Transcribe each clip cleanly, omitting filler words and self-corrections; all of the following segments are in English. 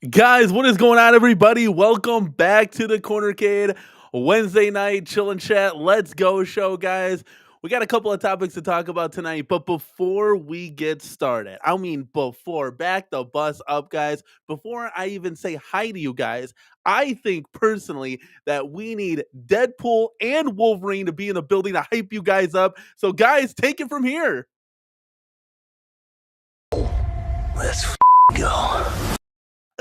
Guys, what is going on, everybody? Welcome back to the Cornercade Wednesday night chill and chat. Let's go show, guys. We got a couple of topics to talk about tonight, but before we get started, back the bus up, guys. Before I even say hi to you guys, I think personally that we need Deadpool and Wolverine to be in the building to hype you guys up. So, guys, take it from here. Let's go.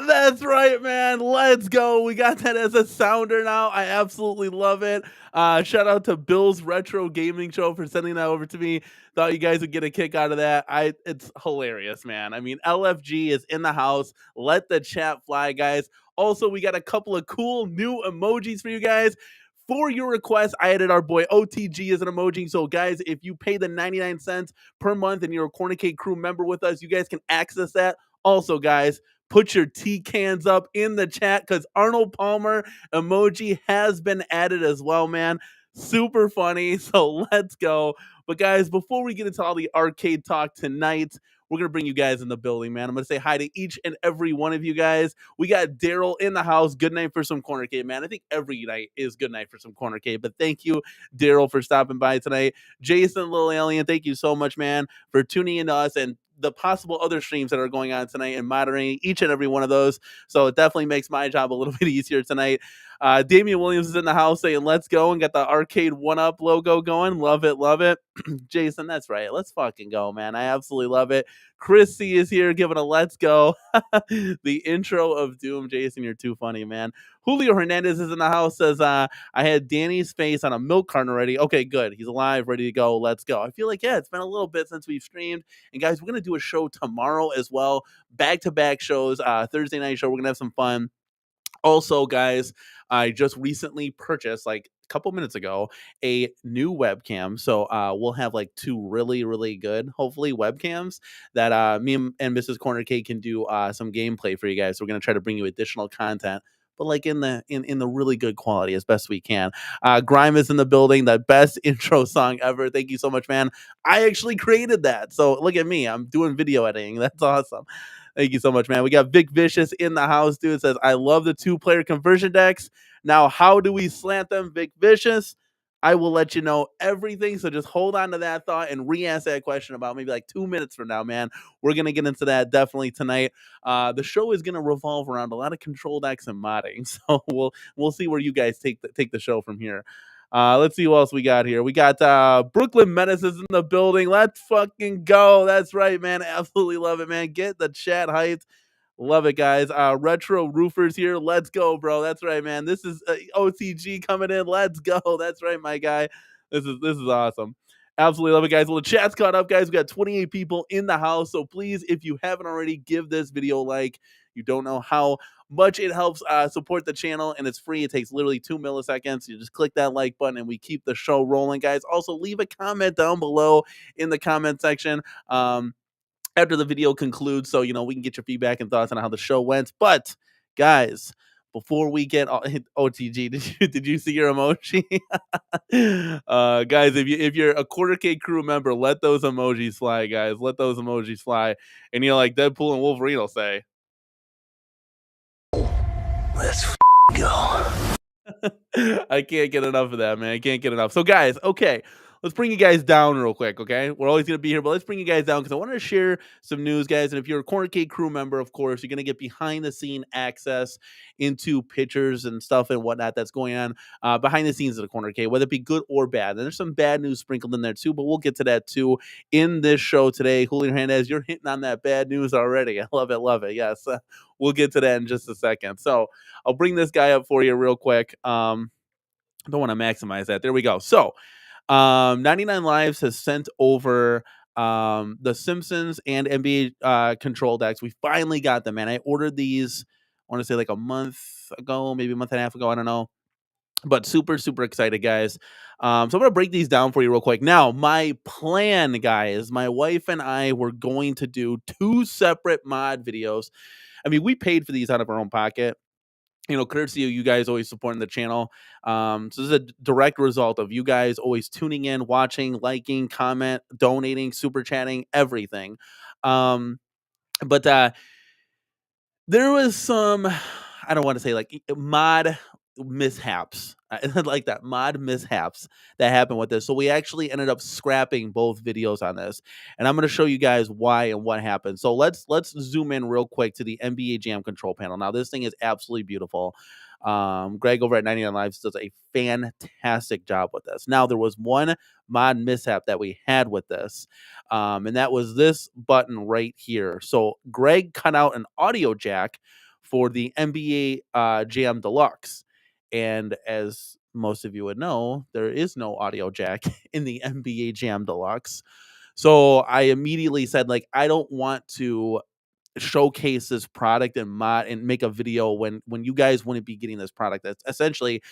That's right, man. Let's go. We got that as a sounder now. I absolutely love it. Shout out to Bill's Retro Gaming Show for sending that over to me. Thought you guys would get a kick out of that. It's hilarious, man. I mean, LFG is in the house. Let the chat fly, guys. Also, we got a couple of cool new emojis for you guys. For your request, I added our boy OTG as an emoji. So, guys, if you pay the 99 cents per month and you're a Cornicade crew member with us, you guys can access that. Also, guys, put your T cans up in the chat because Arnold Palmer emoji has been added as well, man. Super funny. So let's go. But guys, before we get into all the arcade talk tonight, we're going to bring you guys in the building, man. I'm going to say hi to each and every one of you guys. We got Daryl in the house. Good night for some Cornercade, man. I think every night is good night for some Cornercade. But thank you, Daryl, for stopping by tonight. Jason, Little Alien, thank you so much, man, for tuning in to us and the possible other streams that are going on tonight and moderating each and every one of those. So it definitely makes my job a little bit easier tonight. Damian Williams is in the house saying, let's go, and got the Arcade1up logo going. Love it, love it. Jason, that's right. Let's fucking go, man. I absolutely love it. Chrissy is here giving a let's go. The intro of Doom. Jason, you're too funny, man. Julio Hernandez is in the house, says, I had Danny's face on a milk carton already. Okay, good. He's alive, ready to go. Let's go. I feel like, yeah, it's been a little bit since we've streamed. And guys, we're going to do a show tomorrow as well. Back-to-back shows. Thursday night show. We're going to have some fun. Also, guys, I just recently purchased, like a couple minutes ago, a new webcam. So we'll have like two really, really good, hopefully, webcams that me and Mrs. Corner Cake can do some gameplay for you guys. So we're gonna try to bring you additional content, but like in the really good quality as best we can. Grime is in the building, the best intro song ever. Thank you so much, man. I actually created that. So look at me. I'm doing video editing. That's awesome. Thank you so much, man. We got Vic Vicious in the house, dude. It says, I love the 2-player conversion decks. Now, how do we slant them, Vic Vicious? I will let you know everything. So just hold on to that thought and re-ask that question about maybe like 2 minutes from now, man. We're gonna get into that definitely tonight. The show is gonna revolve around a lot of control decks and modding. So we'll see where you guys take the show from here. Let's see what else we got here. We got Brooklyn Menaces in the building. Let's fucking go. That's right, man. Absolutely love it, man. Get the chat hyped. Love it, guys. Retro Roofers here. Let's go, bro. That's right, man. This is OTG coming in. Let's go. That's right, my guy. This is awesome. Absolutely love it, guys. Well, the chat's caught up, guys. We got 28 people in the house. So please, if you haven't already, give this video a like. You don't know how much it helps support the channel, and it's free. It takes literally 2 milliseconds. You just click that like button, and we keep the show rolling, guys. Also, leave a comment down below in the comment section after the video concludes, so we can get your feedback and thoughts on how the show went. But guys, before we get OTG, did you see your emoji? Guys, if you're a Quarter K crew member, let those emojis fly, guys. Let those emojis fly. And like Deadpool and Wolverine will say, Let's go. I can't get enough of that, man. I can't get enough. So, guys, okay, let's bring you guys down real quick, okay? We're always going to be here, but let's bring you guys down because I want to share some news, guys. And if you're a Corner Cake crew member, of course, you're going to get behind-the-scene access into pictures and stuff and whatnot that's going on behind the scenes of the Corner Cake, whether it be good or bad. And there's some bad news sprinkled in there, too, but we'll get to that, too, in this show today. Julio Hernandez, you're hitting on that bad news already. I love it, love it. Yes, we'll get to that in just a second. So I'll bring this guy up for you real quick. I don't want to maximize that. There we go. So 99 Lives has sent over the Simpsons and NBA control decks. We finally got them, man. I ordered these, I want to say like a month ago, maybe a month and a half ago. I don't know. But super, super excited, guys. So I'm going to break these down for you real quick. Now, my plan, guys, my wife and I were going to do 2 separate mod videos. I mean, we paid for these out of our own pocket. Courtesy of you guys always supporting the channel. So this is a direct result of you guys always tuning in, watching, liking, comment, donating, super chatting, everything. But There was some, I don't want to say like mod mishaps, like that mod mishaps that happened with this. So we actually ended up scrapping both videos on this, and I'm going to show you guys why and what happened. So let's zoom in real quick to the NBA Jam control panel. Now this thing is absolutely beautiful. Greg over at 99 Lives does a fantastic job with this. Now there was one mod mishap that we had with this, and that was this button right here. So Greg cut out an audio jack for the NBA Jam Deluxe, and as most of you would know, there is no audio jack in the NBA Jam Deluxe. So I immediately said, like, I don't want to showcase this product and mod and make a video when you guys wouldn't be getting this product. That's essentially,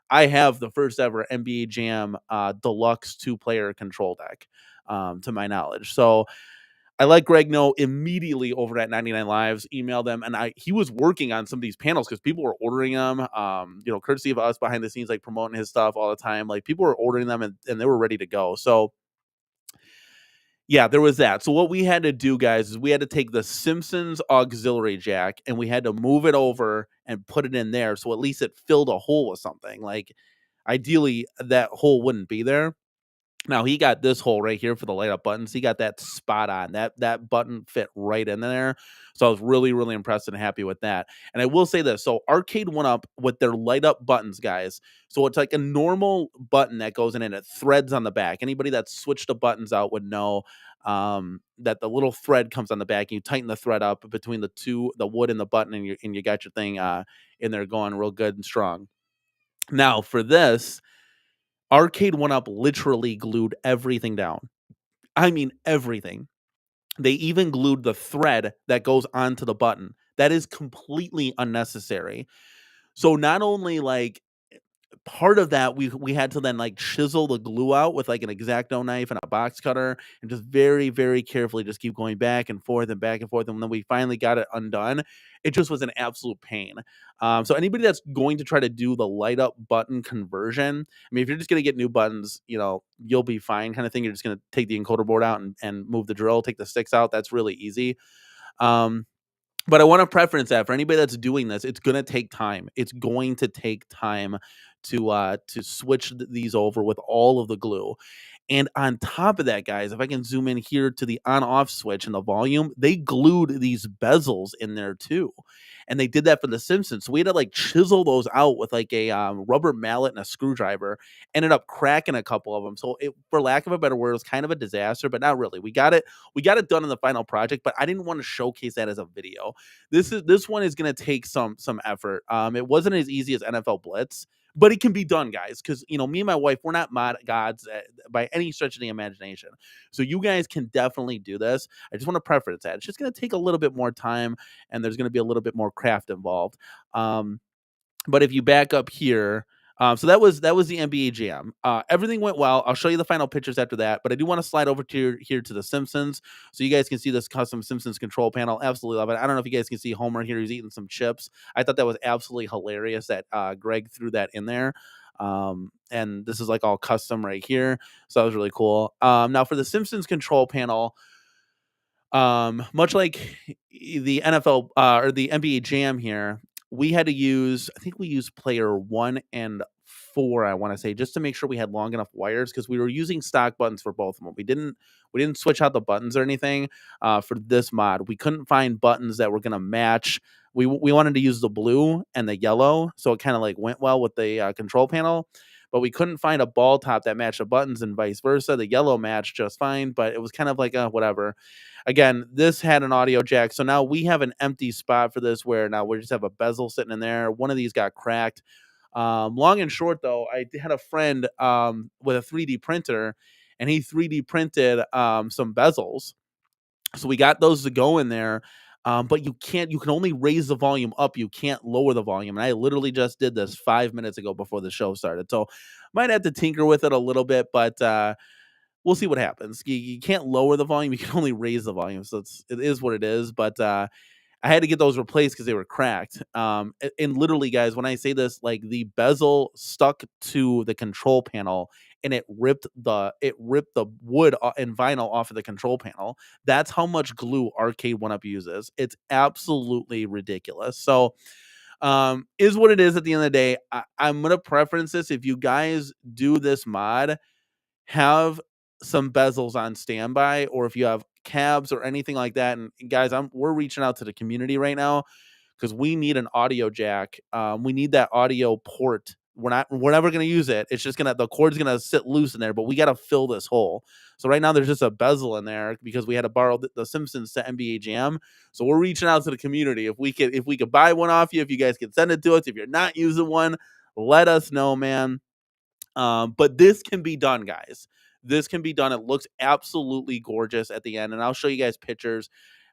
I have the first ever NBA Jam Deluxe 2-player control deck, to my knowledge. So I let Greg know immediately over at 99 Lives, email them, and he was working on some of these panels because people were ordering them. Courtesy of us behind the scenes, like promoting his stuff all the time. Like people were ordering them and they were ready to go. So yeah, there was that. So what we had to do, guys, is we had to take the Simpsons auxiliary jack and we had to move it over and put it in there. So at least it filled a hole with something. Like ideally that hole wouldn't be there. Now he got this hole right here for the light up buttons. He got that spot on. That button fit right in there. So I was really, really impressed and happy with that. And I will say this. So Arcade1up with their light up buttons, guys. So it's like a normal button that goes in and it threads on the back. Anybody that's switched the buttons out would know that the little thread comes on the back and you tighten the thread up between the two, the wood and the button, and you got your thing in there going real good and strong. Now for this, Arcade1up literally glued everything down. I mean everything. They even glued the thread that goes onto the button. That is completely unnecessary. So not only like part of that, we had to then like chisel the glue out with like an X-Acto knife and a box cutter and just very, very carefully just keep going back and forth and back and forth. And when we finally got it undone, it just was an absolute pain. So anybody that's going to try to do the light up button conversion, I mean, if you're just going to get new buttons, you'll be fine kind of thing. You're just going to take the encoder board out and move the drill, take the sticks out. That's really easy. But I want to preference that for anybody that's doing this, it's going to take time. It's going to take time to switch these over with all of the glue. And on top of that, guys, if I can zoom in here to the on-off switch and the volume, they glued these bezels in there too. And they did that for the Simpsons. So we had to like chisel those out with like a rubber mallet and a screwdriver. Ended up cracking a couple of them. So it, for lack of a better word, it was kind of a disaster, but not really. We got it done in the final project, but I didn't want to showcase that as a video. This one is going to take some effort. It wasn't as easy as NFL Blitz, but it can be done, guys, because me and my wife, we're not mod gods by any stretch of the imagination. So you guys can definitely do this. I just want to preference that. It's just going to take a little bit more time, and there's going to be a little bit more craft involved. But if you back up here, so that was the NBA Jam. Everything went well. I'll show you the final pictures after that, but I do want to slide over to here to the Simpsons, so you guys can see this custom Simpsons control panel. Absolutely love it. I don't know if you guys can see Homer here. He's eating some chips. I thought that was absolutely hilarious that Greg threw that in there. And this is like all custom right here, so that was really cool. Now for the Simpsons control panel, much like the NFL or the NBA Jam here, we had to use, I think we used player 1 and 4, I want to say, just to make sure we had long enough wires, because we were using stock buttons for both of them. We didn't switch out the buttons or anything for this mod. We couldn't find buttons that were going to match. We wanted to use the blue and the yellow, so it kind of like went well with the control panel. But we couldn't find a ball top that matched the buttons and vice versa. The yellow matched just fine, but it was kind of like whatever. Again, this had an audio jack, so now we have an empty spot for this where now we just have a bezel sitting in there. One of these got cracked. Long and short, though, I had a friend with a 3D printer, and he 3D printed some bezels. So we got those to go in there. But you can only raise the volume up. You can't lower the volume. And I literally just did this 5 minutes ago before the show started. So might have to tinker with it a little bit, but we'll see what happens. You can't lower the volume. You can only raise the volume. So it is what it is. But I had to get those replaced because they were cracked. And literally, guys, when I say this, like the bezel stuck to the control panel, and it ripped the wood and vinyl off of the control panel. That's how much glue Arcade1up uses. It's absolutely ridiculous. So, is what it is at the end of the day. I'm gonna preference this. If you guys do this mod, have some bezels on standby, or if you have cabs or anything like that. And guys, we're reaching out to the community right now because we need an audio jack. We need that audio port. We're never gonna use it. It's just the cord's gonna sit loose in there, but we gotta fill this hole. So right now there's just a bezel in there because we had to borrow the Simpsons to NBA Jam. So we're reaching out to the community. If we could buy one off you, if you guys can send it to us, if you're not using one, let us know, man. But this can be done, guys. This can be done. It looks absolutely gorgeous at the end, and I'll show you guys pictures.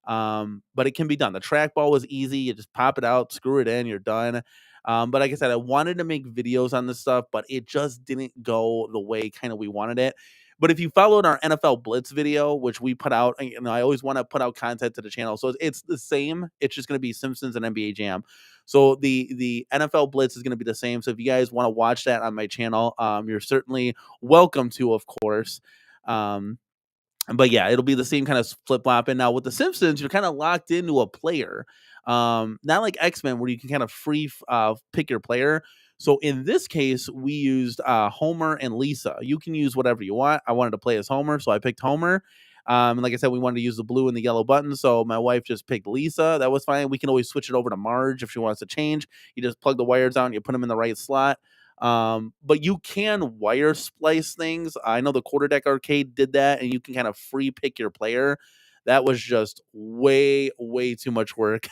But it can be done. The trackball was easy. You just pop it out, screw it in, you're done. But like I said, I wanted to make videos on this stuff, but it just didn't go the way kind of we wanted it. But if you followed our NFL Blitz video, which we put out, I always want to put out content to the channel. So it's the same. It's just going to be Simpsons and NBA Jam. So the NFL Blitz is going to be the same. So if you guys want to watch that on my channel, you're certainly welcome to, of course. But yeah, it'll be the same kind of flip flopping. Now with the Simpsons, you're kind of locked into a player, not like X-Men where you can kind of pick your player. So in this case, we used Homer and Lisa. You can use whatever you want. I wanted to play as Homer, so I picked Homer. And like I said, we wanted to use the blue and the yellow button, so my wife just picked Lisa. That was fine. We can always switch it over to Marge if she wants to change. You just plug the wires out and you put them in the right slot. But you can wire splice things. I know the Quarter Deck Arcade did that, and you can kind of free pick your player. That was just way, way too much work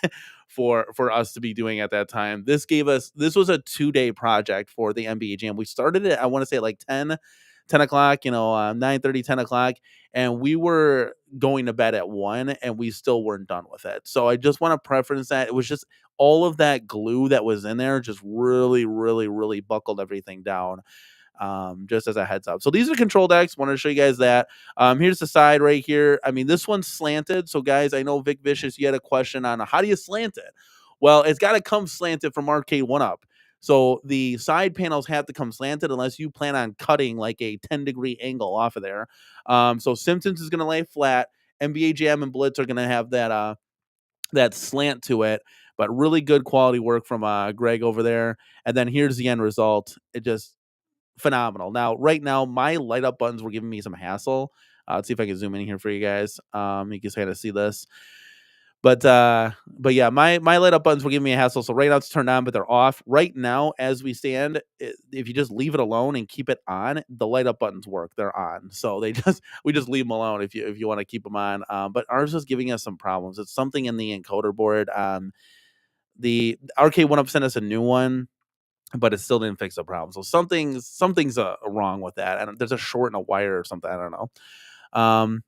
for us to be doing at that time. This was a 2-day project for the NBA Jam. We started it, I want to say like 10 o'clock, 9:30, 10 o'clock, and we were going to bed at 1, and we still weren't done with it. So I just want to preference that. It was just all of that glue that was in there just really, really, really buckled everything down. Just as a heads up. So these are control decks. Wanted to show you guys that. Here's the side right here. I mean, this one's slanted. So guys, I know Vic Vicious, you had a question on how do you slant it? Well, it's got to come slanted from Arcade1up. So the side panels have to come slanted unless you plan on cutting like a 10-degree angle off of there. So Simpsons is going to lay flat. NBA Jam and Blitz are going to have that slant to it, but really good quality work from Greg over there. And then here's the end result. It just phenomenal. Now, right now, my light up buttons were giving me some hassle. Let's see if I can zoom in here for you guys. You can kind of see this. But yeah, my light up buttons were giving me a hassle. So right now it's turned on, but they're off. Right now, as we stand, if you just leave it alone and keep it on, the light up buttons work. They're on. So we just leave them alone if you want to keep them on. But ours is giving us some problems. It's something in the encoder board. The Arcade1up sent us a new one, but it still didn't fix the problem. So something's wrong with that. And there's a short in a wire or something. I don't know.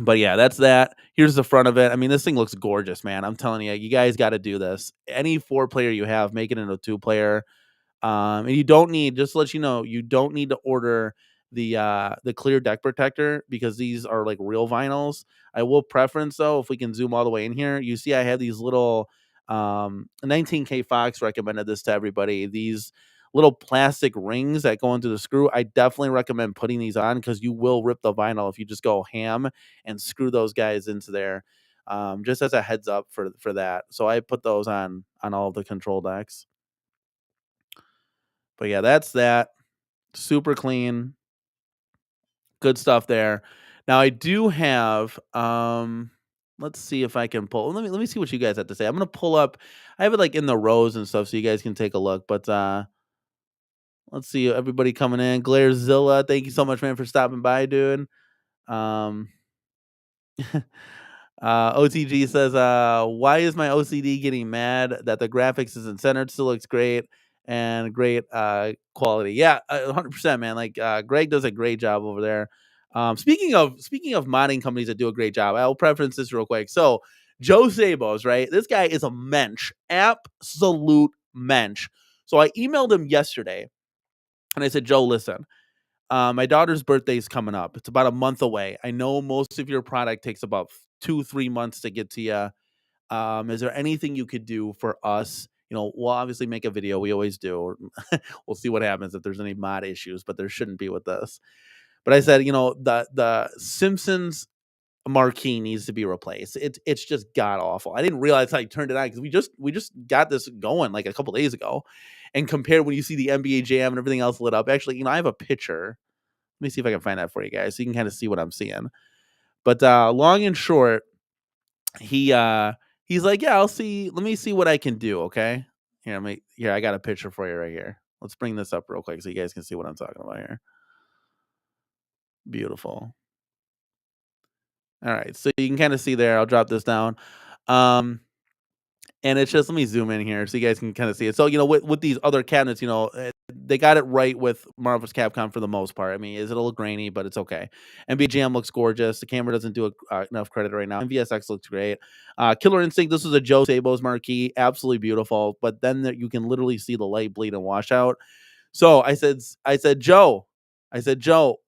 But yeah, that's that. Here's the front of it. I mean, this thing looks gorgeous, man. I'm telling you, you guys got to do this. Any 4-player you have, make it into a 2-player. And you don't need, just to let you know, you don't need to order the clear deck protector because these are like real vinyls. I will preference though, if we can zoom all the way in here, you see I have these little 19K Fox recommended this to everybody. These little plastic rings that go into the screw. I definitely recommend putting these on because you will rip the vinyl if you just go ham and screw those guys into there. Just as a heads up for that. So I put those on all of the control decks. But yeah, that's that. Super clean. Good stuff there. Now I do have let's see if I can pull. Let me see what you guys have to say. I'm going to pull up. I have it like in the rows and stuff so you guys can take a look, but let's see everybody coming in. Glairzilla, thank you so much, man, for stopping by, dude. Um OTG says, why is my OCD getting mad that the graphics isn't centered? Still looks great and great quality. Yeah, 100%, man. Like Greg does a great job over there. Speaking of modding companies that do a great job, I'll preference this real quick. So Joe Sabos, right? This guy is a mensch, absolute mensch. So I emailed him yesterday and I said, Joe, listen, my daughter's birthday is coming up. It's about a month away. I know most of your product takes about 2-3 months to get to you. Is there anything you could do for us? We'll obviously make a video. We always do. We'll see what happens if there's any mod issues, but there shouldn't be with this. But I said, the Simpsons marquee needs to be replaced. It's just god awful. I didn't realize how I turned it on because we just got this going like a couple days ago, and compared when you see the NBA Jam and everything else lit up. Actually, I have a picture. Let me see if I can find that for you guys so you can kind of see what I'm seeing. But long and short, he he's like, yeah, I'll see. Let me see what I can do. Okay, here I got a picture for you right here. Let's bring this up real quick so you guys can see what I'm talking about here. Beautiful. All right, so you can kind of see there. I'll drop this down. Um, And it's just, let me zoom in here so you guys can kind of see it. So, with these other cabinets, they got it right with Marvel's Capcom for the most part. I mean, is it a little grainy, but it's okay. NBA Jam looks gorgeous. The camera doesn't do enough credit right now. MVSX looks great. Killer Instinct, this is a Joe Sabos marquee. Absolutely beautiful. But then you can literally see the light bleed and wash out. So I said, Joe,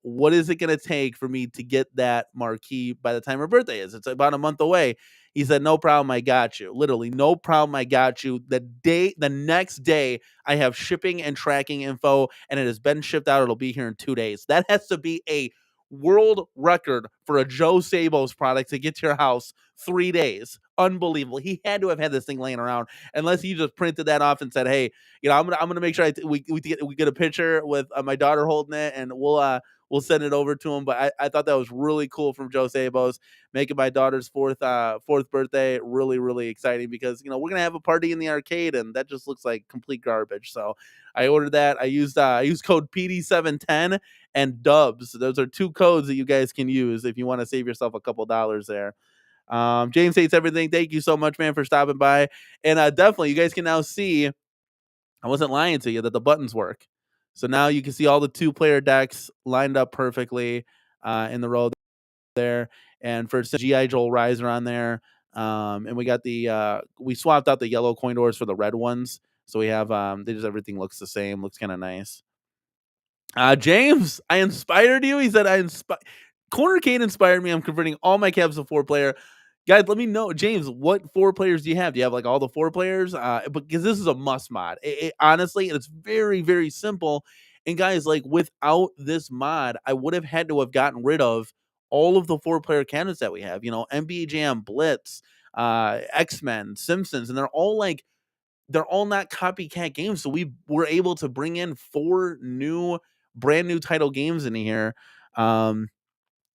what is it going to take for me to get that marquee by the time her birthday is? It's about a month away. He said, no problem. I got you. Literally, no problem. I got you. The next day, I have shipping and tracking info, and it has been shipped out. It'll be here in 2 days. That has to be a world record for a Joe Sabos product to get to your house 3 days. Unbelievable. He had to have had this thing laying around, unless he just printed that off and said, "Hey, I'm gonna make sure we get a picture with my daughter holding it, and we'll send it over to him." But I thought that was really cool from Joe Sabos, making my daughter's fourth birthday really, really exciting, because we're gonna have a party in the arcade, and that just looks like complete garbage. So I ordered that. I used code PD710 and Dubs. Those are 2 codes that you guys can use if you want to save yourself a couple dollars there. James hates everything. Thank you so much, man, for stopping by. And definitely, you guys can now see, I wasn't lying to you, that the buttons work. So now you can see all the 2-player decks lined up perfectly in the row there. And for G.I. Joe Riser on there. And we got we swapped out the yellow coin doors for the red ones. So we have, everything looks the same. Looks kind of nice. James, I inspired you. He said, Cornercade inspired me. I'm converting all my cabs to 4-player. Guys, let me know, James, what 4 players do you have? Do you have like all the 4 players? Because this is a must mod. Honestly, it's very, very simple. And guys, like, without this mod, I would have had to have gotten rid of all of the 4-player cabinets that we have. NBA Jam, Blitz, X-Men, Simpsons, and they're all not copycat games. So we were able to bring in 4 brand new title games in here.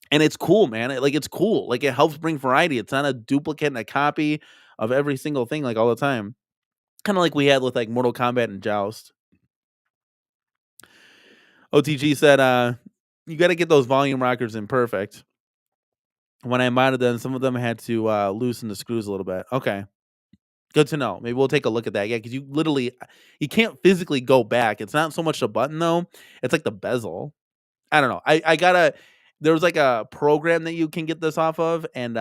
And it's cool, man. It's cool. Like, it helps bring variety. It's not a duplicate and a copy of every single thing, like, all the time. Kind of like we had with like Mortal Kombat and Joust. OTG said, you got to get those volume rockers in perfect. When I modded them, some of them had to loosen the screws a little bit. Okay. Good to know. Maybe we'll take a look at that. Yeah, because you can't physically go back. It's not so much the button, though. It's like the bezel. I don't know. There was like a program that you can get this off of, and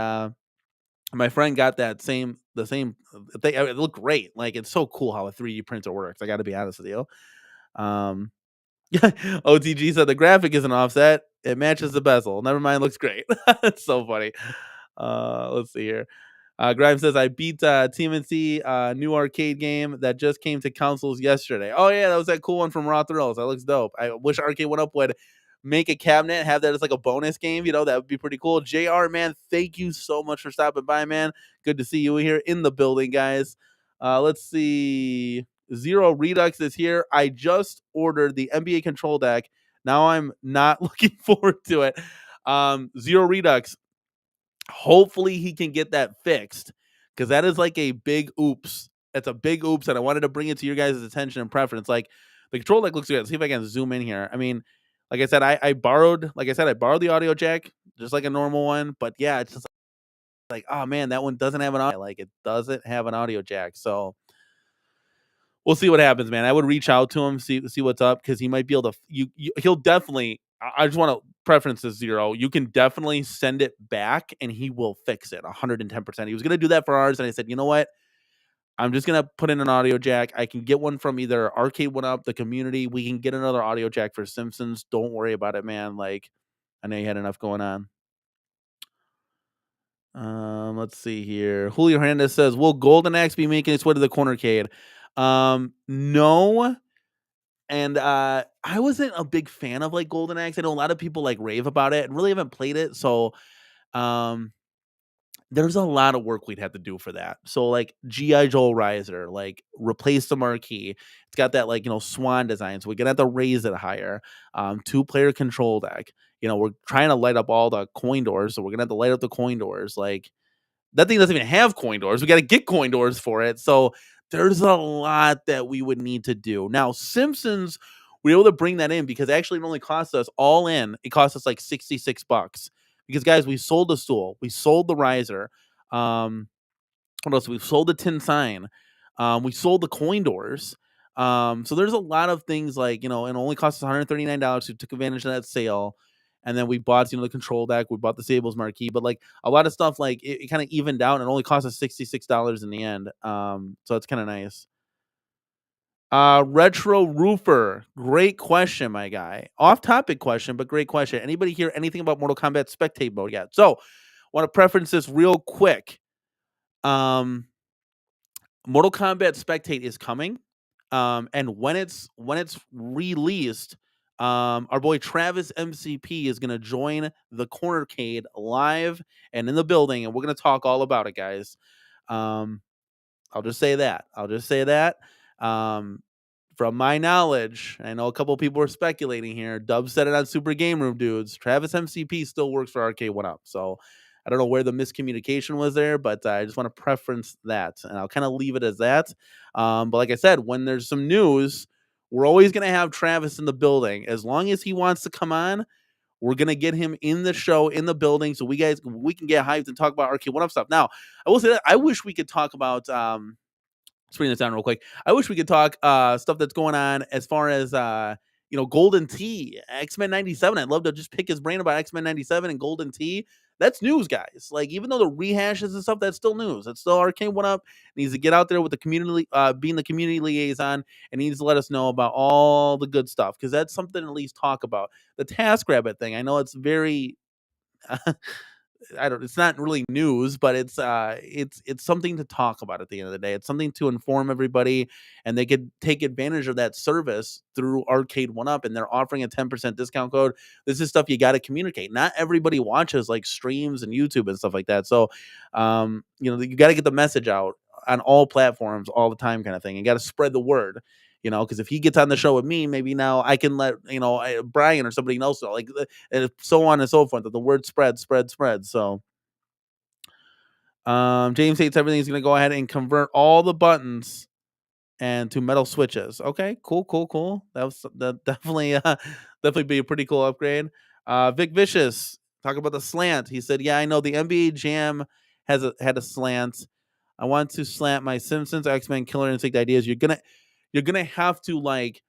my friend got the same thing. It looked great. Like, it's so cool how a 3D printer works. I got to be honest with you. OTG said the graphic isn't offset. It matches the bezel. Never mind. Looks great. It's so funny. Let's see here. Grimes says, I beat TMNT new arcade game that just came to consoles yesterday. Oh, yeah, that was that cool one from Raw Thrills. That looks dope. I wish Arcade1up would make a cabinet, have that as like a bonus game. That would be pretty cool. JR, man, thank you so much for stopping by, man. Good to see you here in the building, guys. Let's see. Zero Redux is here. I just ordered the NBA control deck. Now I'm not looking forward to it. Zero Redux. Hopefully he can get that fixed, because that is like a big oops. It's a big oops, and I wanted to bring it to your guys' attention and preference. Like, the control deck looks good. Let's see if I can zoom in here. I mean, like I said, I borrowed the audio jack just like a normal one, but yeah, it's just like, oh man, that one doesn't have an audio. Like, it doesn't have an audio jack. So we'll see what happens, man. I would reach out to him, see what's up, because he might be able to. He'll definitely. I just want to preference this Zero. You can definitely send it back, and he will fix it 110%. He was gonna do that for ours, and I said, you know what? I'm just gonna put in an audio jack. I can get one from either Arcade1up, the community. We can get another audio jack for Simpsons. Don't worry about it, man. Like, I know you had enough going on. Let's see here. Julio Hernandez says, "Will Golden Axe be making its way to the cornercade?" No. And I wasn't a big fan of like Golden Axe. I know a lot of people like rave about it and really haven't played it. So um there's a lot of work we'd have to do for that. So like GI Joe Riser, like replace the marquee. It's got that like swan design, so we're gonna have to raise it higher. 2-player control deck. We're trying to light up all the coin doors, so we're gonna have to light up the coin doors. Like that thing doesn't even have coin doors. We got to get coin doors for it. So there's a lot that we would need to do. Now, Simpsons, we were able to bring that in because actually it only cost us all in. It cost us like $66 because guys, we sold the stool, we sold the riser. What else? We've sold the tin sign. We sold the coin doors. So there's a lot of things like, it only cost us $139. We took advantage of that sale. And then we bought, the control deck. We bought the Sables marquee. But like a lot of stuff, like it kind of evened out and it only cost us $66 in the end. So it's kind of nice. Retro Roofer. Great question, my guy. Off topic question, but great question. Anybody hear anything about Mortal Kombat spectate mode yet? So want to preference this real quick. Mortal Kombat Spectate is coming, and when it's released, our boy Travis MCP is gonna join the Cornercade live and in the building, and we're gonna talk all about it, guys. Um, I'll just say that. Um, from my knowledge, I know a couple people are speculating here. Dub said it on Super Game Room Dudes. Travis MCP still works for Arcade1up, so I don't know where the miscommunication was there, but I just want to preference that, and I'll kind of leave it as that. But like I said, when there's some news, we're always gonna have Travis in the building. As long as he wants to come on, we're gonna get him in the show, in the building, so we can get hyped and talk about Arcade1up stuff. Now, I will say that I wish we could talk about let's bring this down real quick. I wish we could talk stuff that's going on as far as Golden Tee, X-Men 97. I'd love to just pick his brain about X-Men 97 and Golden Tee. That's news, guys. Like, even though the rehashes and stuff, that's still news. It's still Arcade1up. Needs to get out there with the community, being the community liaison, and needs to let us know about all the good stuff, because that's something to at least talk about. The TaskRabbit thing, I know it's very it's not really news, but it's something to talk about at the end of the day. It's something to inform everybody, and they could take advantage of that service through Arcade1up, and they're offering a 10% discount code. This is stuff you got to communicate. Not everybody watches like streams and YouTube and stuff like that. So you got to get the message out on all platforms all the time, kind of thing. You got to spread the word. Because if he gets on the show with me, maybe now I can let Brian or somebody else know, like, and so on and so forth. That the word spreads. So, James hates everything's going to go ahead and convert all the buttons and to metal switches. Okay, cool. That definitely be a pretty cool upgrade. Vic Vicious, talk about the slant. He said, "Yeah, I know the NBA Jam had a slant. I want to slant my Simpsons, X-Men, Killer Instinct ideas. You're gonna have to, like,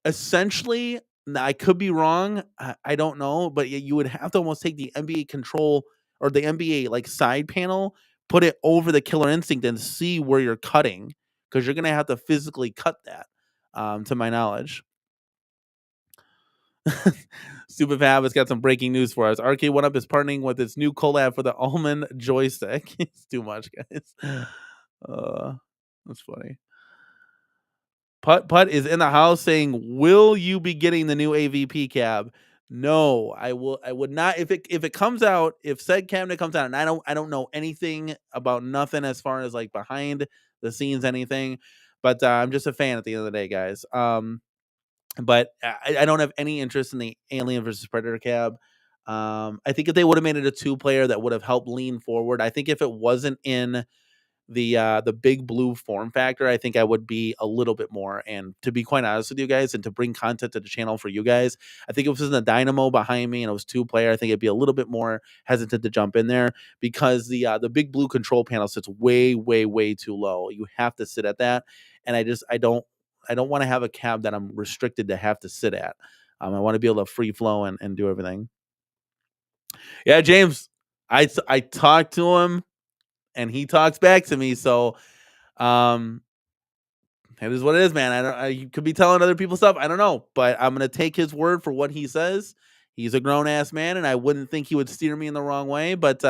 essentially, I could be wrong, I don't know, but you would have to almost take the NBA control or the NBA like side panel, put it over the Killer Instinct and see where you're cutting, because you're gonna have to physically cut that, to my knowledge." Stupid Fab has got some breaking news for us. Arcade1up is partnering with its new collab for the almond joystick. It's too much, guys. That's funny. Putt is in the house saying, "Will you be getting the new AVP cab?" No, I would not. If it comes out, if said cabinet comes out, and I don't know anything about nothing as far as like behind the scenes anything, but I'm just a fan at the end of the day, guys. But I don't have any interest in the Alien versus Predator cab. I think if they would have made it a 2-player, that would have helped lean forward. I think if it wasn't in the big blue form factor, I think I would be a little bit more. And to be quite honest with you guys, and to bring content to the channel for you guys, I think if it was in the Dynamo behind me and it was 2-player, I think it'd be a little bit more hesitant to jump in there, because the big blue control panel sits way too low. You have to sit at that, and I don't want to have a cab that I'm restricted to have to sit at. I want to be able to free flow and do everything. Yeah, James, I talked to him and he talks back to me. So, it is what it is, man. You could be telling other people stuff. I don't know, but I'm going to take his word for what he says. He's a grown ass man, and I wouldn't think he would steer me in the wrong way. But,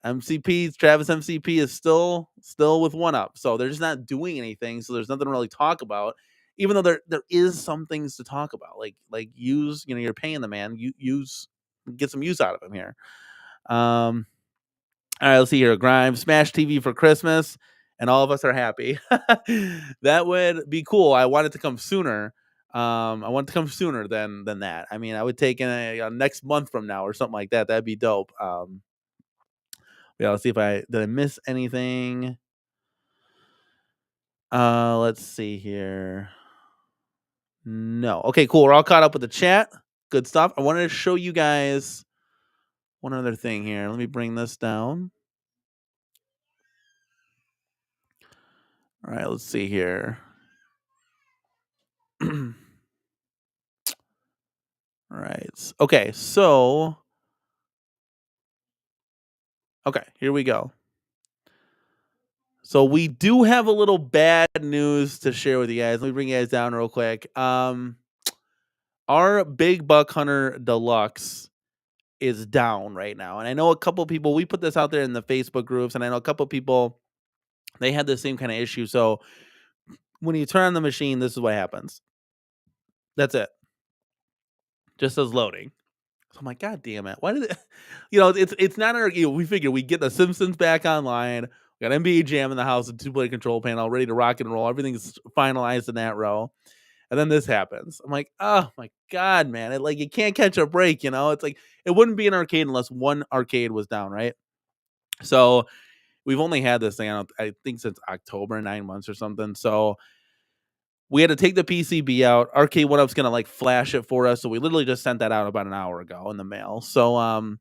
Travis MCP is still with 1UP. So they're just not doing anything. So there's nothing to really talk about. Even though there is some things to talk about, like use, you're paying the man, get some use out of him here. All right, let's see here. Grimes, Smash TV for Christmas, and all of us are happy. That would be cool. I want it to come sooner. I want it to come sooner than that. I mean, I would take in a next month from now or something like that. That'd be dope. Yeah, let's see if did I miss anything. Let's see here. No. Okay, cool. We're all caught up with the chat. Good stuff. I wanted to show you guys one other thing here. Let me bring this down. All right, let's see here. All right. Okay, so here we go. So we do have a little bad news to share with you guys. Let me bring you guys down real quick. Our Big Buck Hunter Deluxe is down right now. And I know a couple people, we put this out there in the Facebook groups, and I know a couple people, they had the same kind of issue. So when you turn on the machine, this is what happens. That's it. Just as loading. So I'm like, God damn it. Why did it, it's not our, we figure we get the Simpsons back online. We got NBA Jam in the house, a 2-player control panel, ready to rock and roll. Everything's finalized in that row. And then this happens. I'm like, oh my God, man. You can't catch a break, It's like, it wouldn't be an arcade unless one arcade was down, right? So we've only had this thing, I think since October, 9 months or something. So we had to take the PCB out. Arcade1up's going to flash it for us. So we literally just sent that out about an hour ago in the mail. So,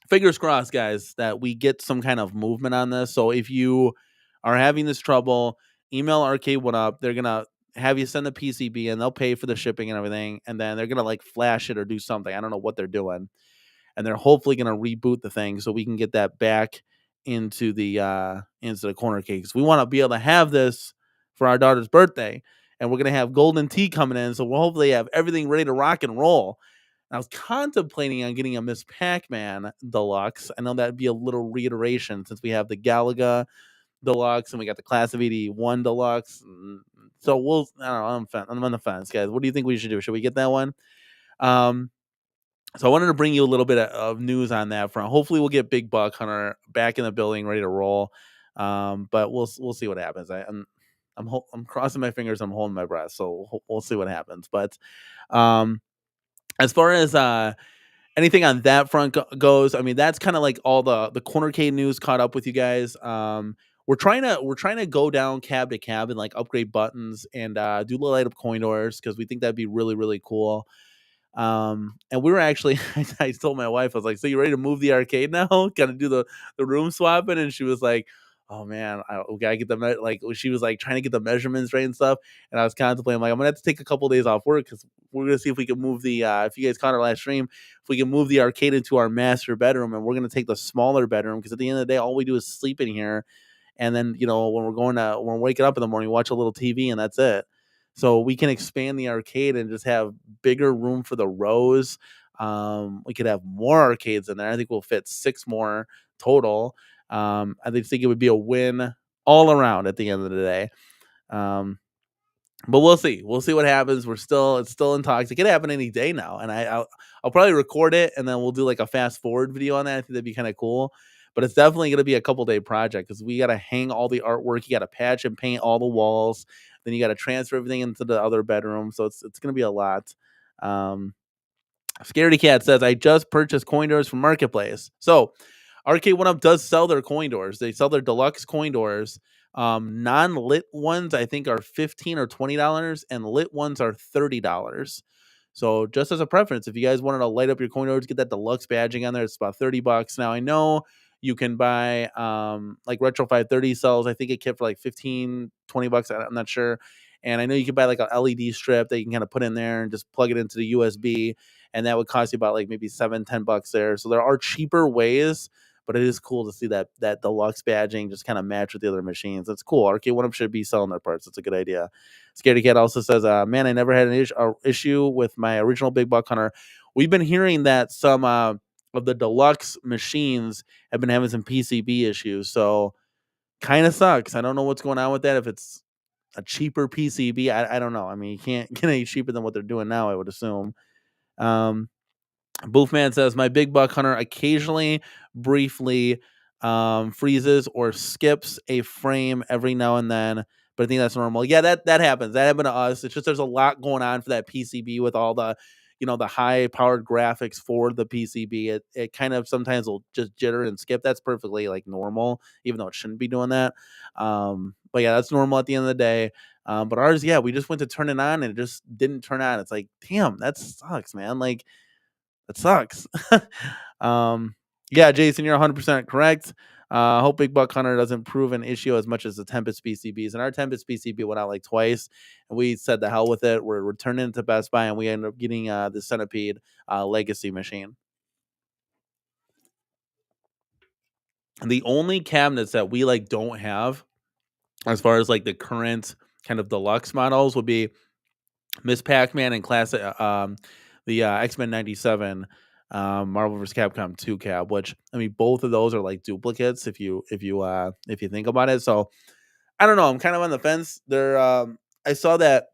fingers crossed, guys, that we get some kind of movement on this. So if you are having this trouble, email Arcade1up. They're going to have you send the PCB and they'll pay for the shipping and everything. And then they're going to flash it or do something. I don't know what they're doing. And they're hopefully going to reboot the thing so we can get that back into the corner cakes. We want to be able to have this for our daughter's birthday. And we're going to have Golden Tea coming in. So we'll hopefully have everything ready to rock and roll. I was contemplating on getting a Miss Pac-Man Deluxe. I know that'd be a little reiteration since we have the Galaga Deluxe and we got the Class of 81 Deluxe. So I don't know, I'm on the fence, guys. What do you think we should do? Should we get that one? So I wanted to bring you a little bit of news on that front. Hopefully we'll get Big Buck Hunter back in the building, ready to roll. But we'll see what happens. I'm crossing my fingers. I'm holding my breath. So we'll see what happens. But as far as anything on that front goes, I mean, that's kind of all the Cornercade news caught up with you guys. We're trying to go down cab to cab and upgrade buttons and do light up coin doors because we think that'd be really, really cool. And we were actually, I told my wife, I was like, so you ready to move the arcade now? Gotta do the room swapping. And she was like, oh man, we gotta get she was trying to get the measurements right and stuff. And I was contemplating, I'm gonna have to take a couple of days off work because we're gonna see if we can move the, if you guys caught our last stream, if we can move the arcade into our master bedroom, and we're gonna take the smaller bedroom because at the end of the day, all we do is sleep in here. And then, when we're waking up in the morning, watch a little TV and that's it. So we can expand the arcade and just have bigger room for the rows. We could have more arcades in there. I think we'll fit 6 more total. I think it would be a win all around at the end of the day. But we'll see. We'll see what happens. It's still in talks. It could happen any day now. And I'll probably record it and then we'll do a fast forward video on that. I think that'd be kind of cool. But it's definitely going to be a couple day project because we got to hang all the artwork. You got to patch and paint all the walls. Then you got to transfer everything into the other bedroom. So it's going to be a lot. Scaredy Cat says, I just purchased coin doors from Marketplace. So Arcade1up does sell their coin doors. They sell their deluxe coin doors. Non-lit ones, I think, are $15 or $20, and lit ones are $30. So just as a preference, if you guys wanted to light up your coin doors, get that deluxe badging on there, it's about $30. Now I know you can buy Retro 530 sells, I think, a kit for $15, $20. I'm not sure. And I know you can buy an LED strip that you can kind of put in there and just plug it into the USB, and that would cost you about maybe $7-10 there. So there are cheaper ways, but it is cool to see that deluxe badging just kind of match with the other machines. That's cool. Arcade1up should be selling their parts. That's a good idea. Scaredy Cat also says, man, I never had an issue with my original Big Buck Hunter. We've been hearing that some of the deluxe machines have been having some PCB issues. So kind of sucks. I don't know what's going on with that. If it's a cheaper PCB, I don't know. I mean, you can't get any cheaper than what they're doing now, I would assume. Um, Boofman says, my big buck hunter occasionally, briefly freezes or skips a frame every now and then, but I think that's normal. Yeah, that happens. That happened to us. It's just there's a lot going on for that PCB with all the, the high powered graphics for the PCB. It kind of sometimes will just jitter and skip. That's perfectly like normal, even though it shouldn't be doing that. But yeah, that's normal at the end of the day. But ours, yeah, we just went to turn it on and it just didn't turn on. It's like, damn, that sucks, man. Like, that sucks. um, yeah, Jason, you're 100% correct. Hope Big Buck Hunter doesn't prove an issue as much as the Tempest PCBs. And our Tempest PCB went out like twice, and we said the hell with it. We're returning it to Best Buy, and we ended up getting the Centipede Legacy machine. And the only cabinets that we like don't have, as far as like the current kind of deluxe models, would be Miss Pac-Man and classic, the X-Men '97, Marvel vs. Capcom 2 cab. Which I mean, both of those are like duplicates if you think about it. So I don't know. I'm kind of on the fence. I saw that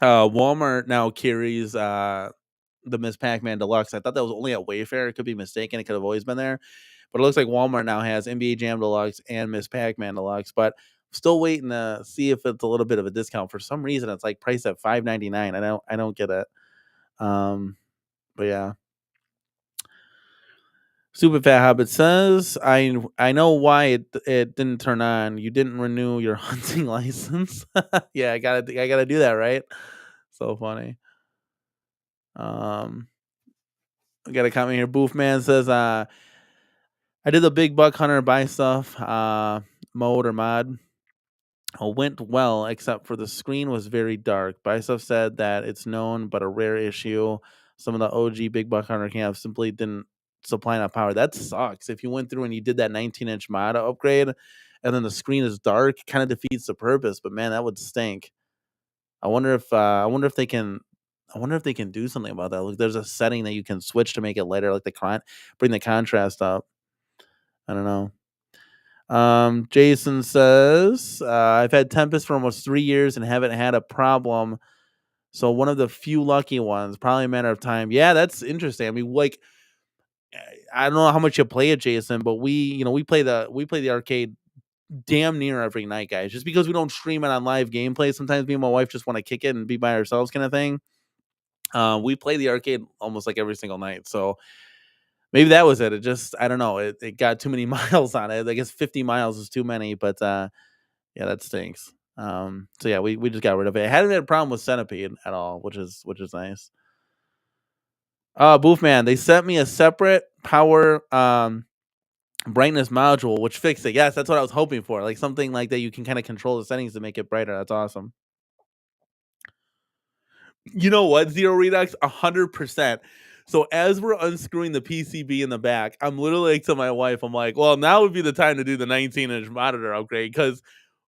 Walmart now carries the Miss Pac-Man Deluxe. I thought that was only at Wayfair. It could be mistaken. It could have always been there, but it looks like Walmart now has NBA Jam Deluxe and Miss Pac-Man Deluxe. But still waiting to see if it's a little bit of a discount. For some reason, it's like priced at $5.99. I don't get it. But yeah. Super Fat Habit says, I know why it didn't turn on. You didn't renew your hunting license. Yeah, I gotta do that, right? So funny. I got a comment here. Boofman says, I did the big buck hunter buy stuff mode or mod. Went well, except for the screen was very dark. Bicep said that it's known, but a rare issue. Some of the OG Big Buck Hunter camps simply didn't supply enough power. That sucks. If you went through and you did that 19-inch mod upgrade, and then the screen is dark, kind of defeats the purpose. But man, that would stink. I wonder if they can. I wonder if they can do something about that. Look, there's a setting that you can switch to make it lighter, like bring the contrast up. I don't know. Jason says, I've had Tempest for almost 3 years and haven't had a problem. So one of the few lucky ones, probably a matter of time. Yeah, that's interesting. I mean, like, I don't know how much you play it, Jason, but we play the arcade damn near every night, guys. Just because we don't stream it on live gameplay, sometimes me and my wife just want to kick it and be by ourselves, kind of thing. We play the arcade almost like every single night. So maybe that was it. It just, I don't know. It got too many miles on it. I guess 50 miles is too many, but yeah, that stinks. So yeah, we just got rid of it. I hadn't had a problem with Centipede at all, which is nice. Boofman, they sent me a separate power brightness module, which fixed it. Yes, that's what I was hoping for. Like something like that you can kind of control the settings to make it brighter. That's awesome. You know what? Zero Redux, 100%. So as we're unscrewing the PCB in the back, I'm literally like to my wife, I'm like, well, now would be the time to do the 19-inch monitor upgrade because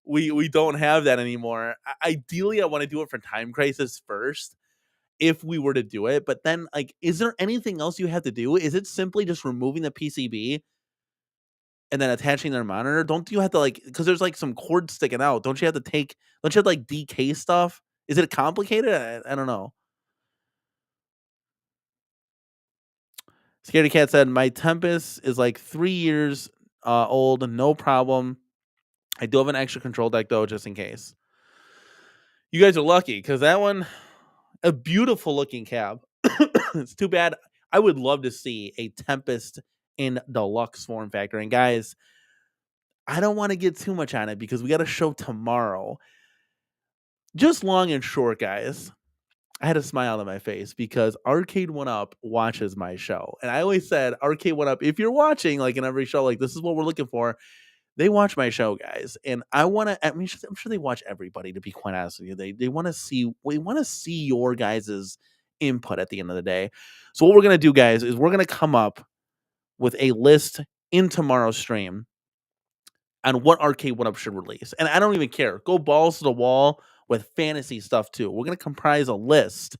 we don't have that anymore. Ideally, I want to do it for Time Crisis first if we were to do it. But then, like, is there anything else you have to do? Is it simply just removing the PCB and then attaching their monitor? Don't you have to like because there's like some cord sticking out? Don't you have to like decase stuff? Is it complicated? I don't know. Scaredy Cat said, my Tempest is like 3 years old, no problem. I do have an extra control deck though, just in case. You guys are lucky because that one, a beautiful looking cab. It's too bad. I would love to see a Tempest in deluxe form factor. And guys, I don't want to get too much on it because we got a show tomorrow. Just long and short, guys. I had a smile on my face because Arcade1up watches my show. And I always said, Arcade1up, if you're watching like in every show, like this is what we're looking for. They watch my show, guys. And I'm sure they watch everybody, to be quite honest with you. They want to see, we want to see your guys' input at the end of the day. So what we're going to do, guys, is we're going to come up with a list in tomorrow's stream on what Arcade1up should release. And I don't even care. Go balls to the wall with fantasy stuff too. We're going to comprise a list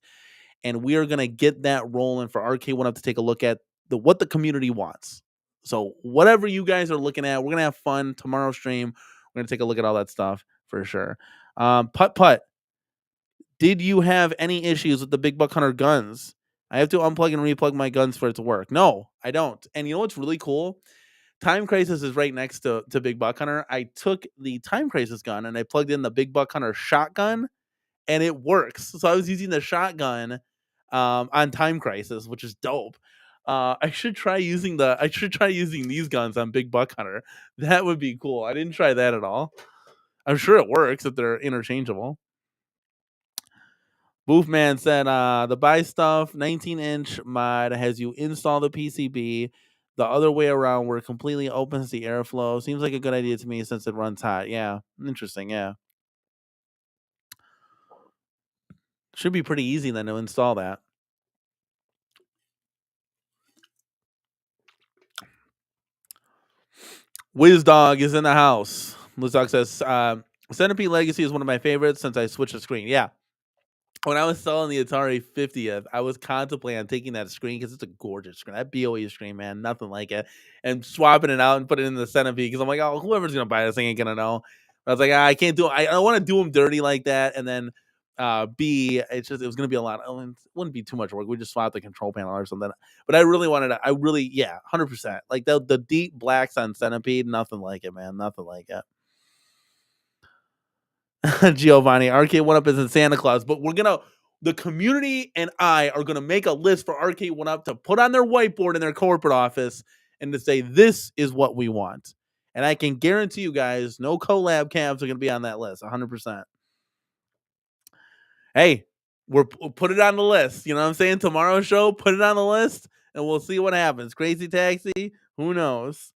and we are going to get that rolling for Arcade1up to take a look at what the community wants. So whatever you guys are looking at, we're gonna have fun tomorrow stream. We're gonna take a look at all that stuff for sure. Putt putt. Did you have any issues with the Big Buck Hunter guns? I have to unplug and replug my guns for it to work. No, I don't. And you know what's really cool? Time Crisis is right next to Big Buck Hunter. I took the Time Crisis gun and I plugged in the Big Buck Hunter shotgun, and it works. So I was using the shotgun on Time Crisis, which is dope. I should try using these guns on Big Buck Hunter. That would be cool. I didn't try that at all. I'm sure it works if they're interchangeable. Boofman said the buy stuff 19-inch mod has you install the PCB. The other way around where it completely opens the airflow. Seems like a good idea to me since it runs hot. Yeah, interesting. Yeah. Should be pretty easy then to install that. WizDog is in the house. WizDog says, Centipede Legacy is one of my favorites since I switched the screen. Yeah. When I was selling the Atari 50th, I was contemplating on taking that screen because it's a gorgeous screen. That BOE screen, man, nothing like it. And swapping it out and putting it in the Centipede because I'm like, oh, whoever's going to buy this thing ain't going to know. But I was like, I can't do it. I don't want to do them dirty like that. And then B, it was going to be a lot. It wouldn't be too much work. We just swap the control panel or something. But I really wanted to, 100%. Like the deep blacks on Centipede, nothing like it, man. Nothing like it. Giovanni, Arcade1up isn't Santa Claus, but the community and I are gonna make a list for Arcade1up to put on their whiteboard in their corporate office and to say this is what we want. And I can guarantee you guys, no collab cabs are gonna be on that list, 100%. Hey, we'll put it on the list. You know what I'm saying? Tomorrow's show, put it on the list, and we'll see what happens. Crazy Taxi, who knows?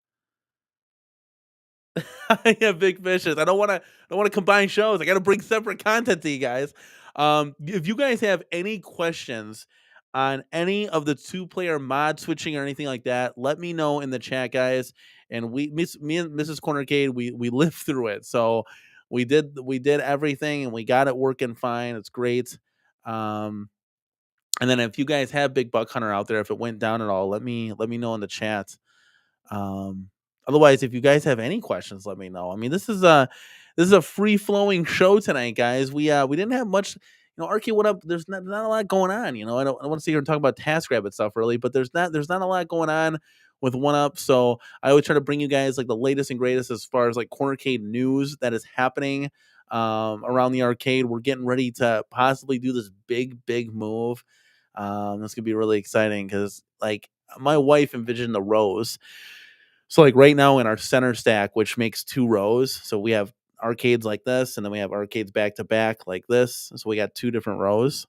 Yeah, big fishes. I don't want to combine shows. I got to bring separate content to you guys. If you guys have any questions on any of the 2-player mod switching or anything like that, let me know in the chat, guys. And me and Mrs. Cornercade, we lived through it. So we did everything and we got it working fine. It's great. And then if you guys have Big Buck Hunter out there, if it went down at all, let me know in the chat. Otherwise, if you guys have any questions, let me know. I mean, this is a free flowing show tonight, guys. We didn't have much, Arcade1up. There's not a lot going on. I don't want to sit here and talk about TaskRabbit stuff really, but there's not a lot going on with 1UP. So I always try to bring you guys like the latest and greatest as far as like Cornercade news that is happening around the arcade. We're getting ready to possibly do this big move. That's gonna be really exciting because like my wife envisioned the rows. So like right now in our center stack, which makes 2 rows, so we have arcades like this, and then we have arcades back to back like this. So we got 2 different rows.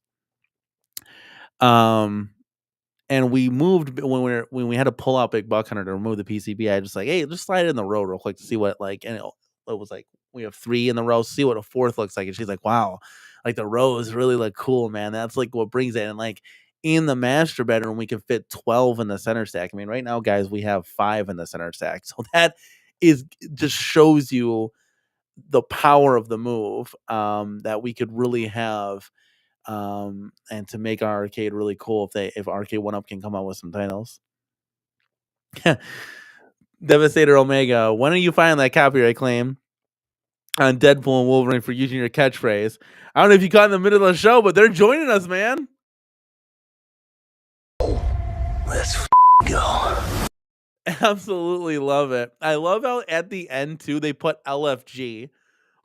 And we moved when we had to pull out Big Buck Hunter to remove the PCB. I just like, hey, just slide it in the row real quick to see what like, and it was like we have 3 in the row, see what a 4th looks like. And she's like, wow, like the rows really look cool, man. That's like what brings it. And like in the master bedroom, we can fit 12 in the center stack. I mean, right now, guys, we have 5 in the center stack. So that just shows you the power of the move that we could really have and to make our arcade really cool if Arcade1up can come out with some titles. Devastator Omega, when are you filing that copyright claim on Deadpool and Wolverine for using your catchphrase? I don't know if you caught in the middle of the show, but they're joining us, man. Let's go. Absolutely love it. I love how at the end too they put LFG.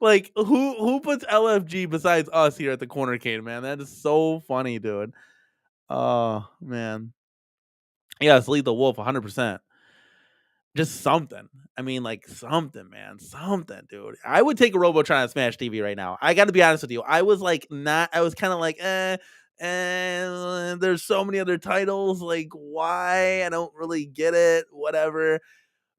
Like who puts LFG besides us here at the Cornercade, man? That is so funny, dude. Oh man. Yes, Lethal Wolf, 100%. Just something. I mean, like something, man. Something, dude. I would take a Robotron and Smash TV right now. I got to be honest with you. I was kind of like, there's so many other titles. Like, why? I don't really get it. Whatever.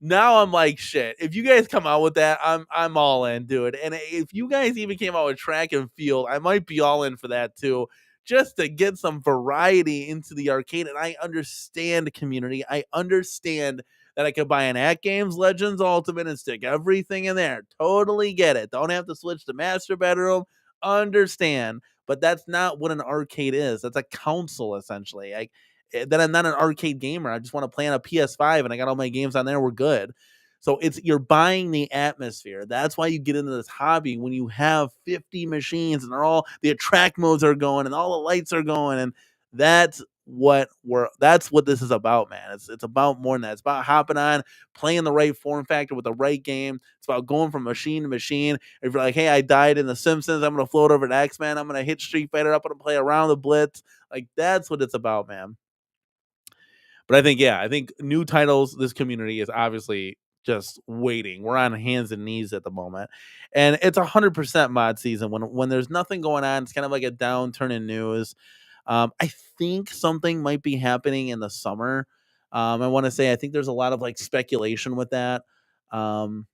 Now I'm like, shit. If you guys come out with that, I'm all in, dude. And if you guys even came out with track and field, I might be all in for that too, just to get some variety into the arcade. And I understand community. I understand that I could buy an At Games Legends Ultimate and stick everything in there. Totally get it. Don't have to switch to master bedroom. Understand. But that's not what an arcade is. That's a console essentially. Like that I'm not an arcade gamer. I just want to play on a PS5 and I got all my games on there. We're good. So you're buying the atmosphere. That's why you get into this hobby when you have 50 machines and they're all the attract modes are going and all the lights are going, and that's what this is about, man. It's about more than that. It's about hopping on, playing the right form factor with the right game. It's about going from machine to machine. If you're like, hey, I died in the Simpsons, I'm gonna float over to X-Men, I'm gonna hit Street Fighter up, I'm gonna play around the Blitz. Like that's what it's about, man. But I think new titles, this community is obviously just waiting. We're on hands and knees at the moment. And it's 100% mod season. When there's nothing going on, it's kind of like a downturn in news. I think something might be happening in the summer. I want to say I think there's a lot of like speculation with that. Um,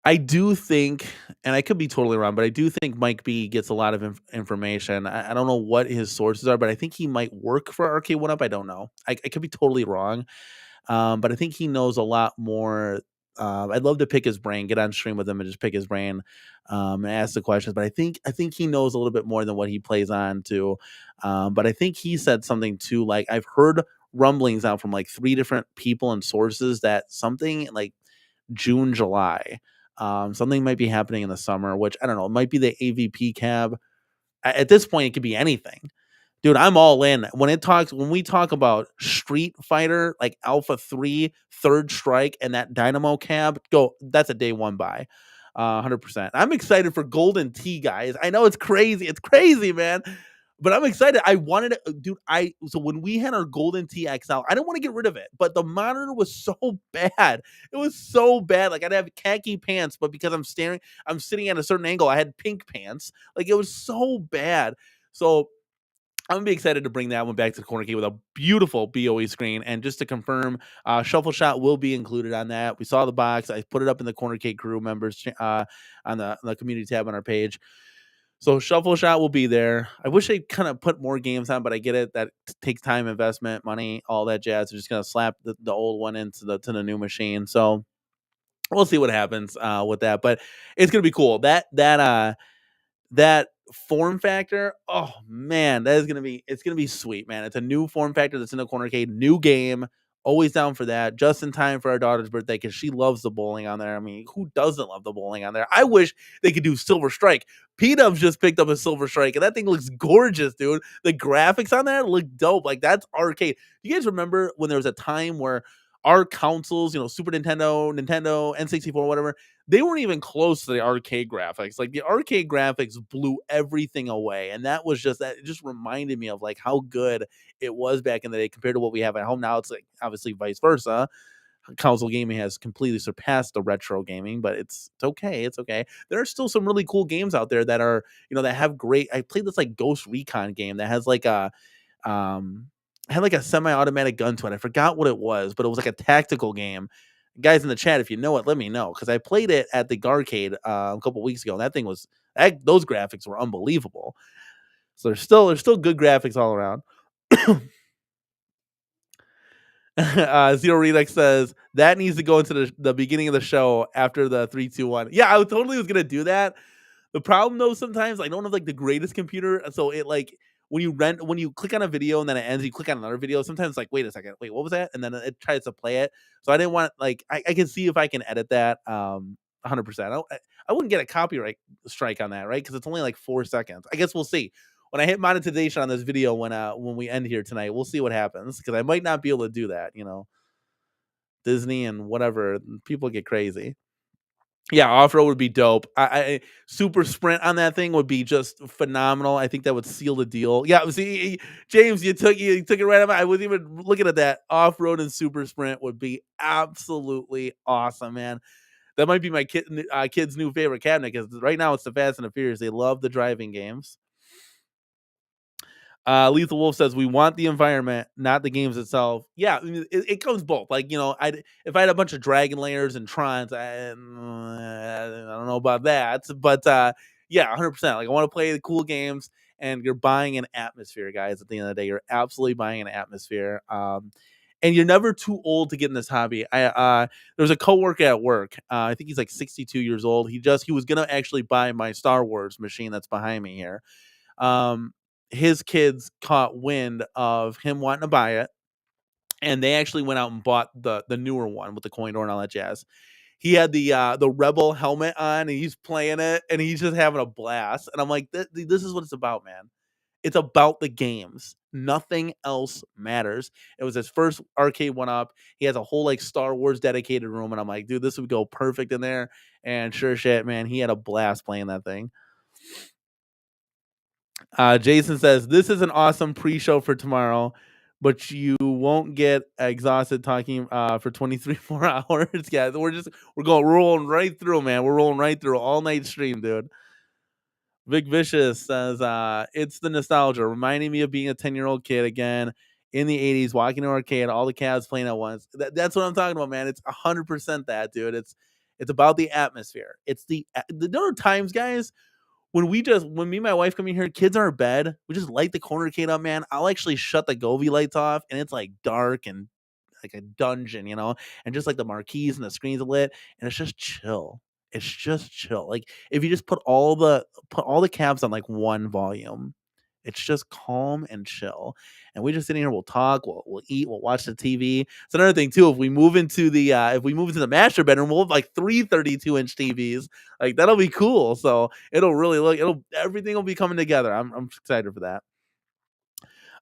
I do think, and I could be totally wrong, but I do think Mike B gets a lot of information. I don't know what his sources are, but I think he might work for Arcade1up. I don't know. I could be totally wrong, but I think he knows a lot more. I'd love to pick his brain, get on stream with him, and just pick his brain and ask the questions. But I think he knows a little bit more than what he plays on to. But I think he said something too. Like I've heard rumblings out from like 3 different people and sources that something like June, July. Something might be happening in the summer, which I don't know. It might be the AVP cab. At this point, it could be anything. Dude, I'm all in. When we talk about Street Fighter, like Alpha 3, Third Strike, and that Dynamo cab, that's a day one buy. 100%. I'm excited for Golden Tee, guys. I know it's crazy. It's crazy, man. But I'm excited. I wanted to, dude. So when we had our Golden Tee XL, I didn't want to get rid of it, but the monitor was so bad. It was so bad. Like I'd have khaki pants, but because I'm sitting at a certain angle, I had pink pants. Like it was so bad. So I'm gonna be excited to bring that one back to the corner key with a beautiful BOE screen. And just to confirm, Shuffle Shot will be included on that. We saw the box. I put it up in the corner cake crew members on the community tab on our page. So Shuffle Shot will be there. I wish they kind of put more games on, but I get it. That takes time, investment, money, all that jazz. They're just gonna slap the old one into the new machine. So we'll see what happens with that. But it's gonna be cool. That form factor, oh man, it's gonna be sweet, man. It's a new form factor that's in the corner cave, new game. Always down for that. Just in time for our daughter's birthday because she loves the bowling on there. I mean, who doesn't love the bowling on there? I wish they could do Silver Strike. P-Dubs just picked up a Silver Strike, and that thing looks gorgeous, dude. The graphics on there look dope. Like that's arcade. You guys remember when there was a time where our consoles, Super Nintendo, N64, whatever, they weren't even close to the arcade graphics. Like the arcade graphics blew everything away. And that was just that. It just reminded me of like how good it was back in the day compared to what we have at home now. It's like obviously vice versa. Console gaming has completely surpassed the retro gaming, but it's okay. It's okay. There are still some really cool games out there that are, that have great. I played this like Ghost Recon game that has like a had like a semi-automatic gun to it. I forgot what it was, but it was like a tactical game. Guys in the chat, if you know it, let me know because I played it at the Garcade a couple weeks ago. And those graphics were unbelievable. So there's still good graphics all around. Zero Redux says that needs to go into the beginning of the show after the 3, 2, 1. Yeah, I totally was gonna do that. The problem though, sometimes I don't have like the greatest computer, so it like when you click on a video and then it ends, you click on another video. Sometimes it's like, wait a second, wait, what was that? And then it tries to play it. So I didn't want like I can see if I can edit that 100%. I wouldn't get a copyright strike on that, right? Because it's only like 4 seconds. I guess we'll see. When I hit monetization on this video when we end here tonight, we'll see what happens because I might not be able to do that. Disney and whatever, people get crazy. Yeah, off road would be dope. I super sprint on that thing would be just phenomenal. I think that would seal the deal. Yeah, see, James, you took it right up. I wasn't even looking at that. Off road and super sprint would be absolutely awesome, man. That might be my kid's new favorite cabinet because right now it's the Fast and the Furious. They love the driving games. Lethal Wolf says we want the environment, not the games itself. Yeah, I mean, it comes both. Like if I had a bunch of Dragon Layers and Trons, I don't know about that, but yeah, 100%. Like I want to play the cool games, and you're buying an atmosphere, guys. At the end of the day, you're absolutely buying an atmosphere. And you're never too old to get in this hobby. There was a coworker at work. I think he's like 62 years old. He was gonna actually buy my Star Wars machine that's behind me here. his kids caught wind of him wanting to buy it, and they actually went out and bought the newer one with the coin door and all that jazz. He had the Rebel helmet on, and he's playing it, and he's just having a blast. And I'm like, this is what it's about, man. It's about the games. Nothing else matters. It was his first Arcade1up. He has a whole like Star Wars dedicated room, and I'm like, dude, this would go perfect in there. And sure shit, man, he had a blast playing that thing. Jason says this is an awesome pre-show for tomorrow, but you won't get exhausted talking for 23 more hours. Yeah, we're rolling right through, man. We're rolling right through all night stream, dude. Vic Vicious says, it's the nostalgia, reminding me of being a 10-year-old kid again in the 80s, walking to an arcade, all the cabs playing at once. That's what I'm talking about, man. It's 100% that, dude. It's about the atmosphere. There are times, guys, when me and my wife come in here, kids are in bed, we just light the corner arcade up, man. I'll actually shut the Govee lights off, and it's like dark and like a dungeon, and just like the marquees and the screens are lit, and it's just chill. It's just chill. Like if you just put all the cabs on like one volume, it's just calm and chill. And we just sit here, we'll talk, we'll eat, we'll watch the TV. It's another thing too. If we move into the master bedroom, we'll have like 3 32-inch TVs. Like that'll be cool. So everything will be coming together. I'm excited for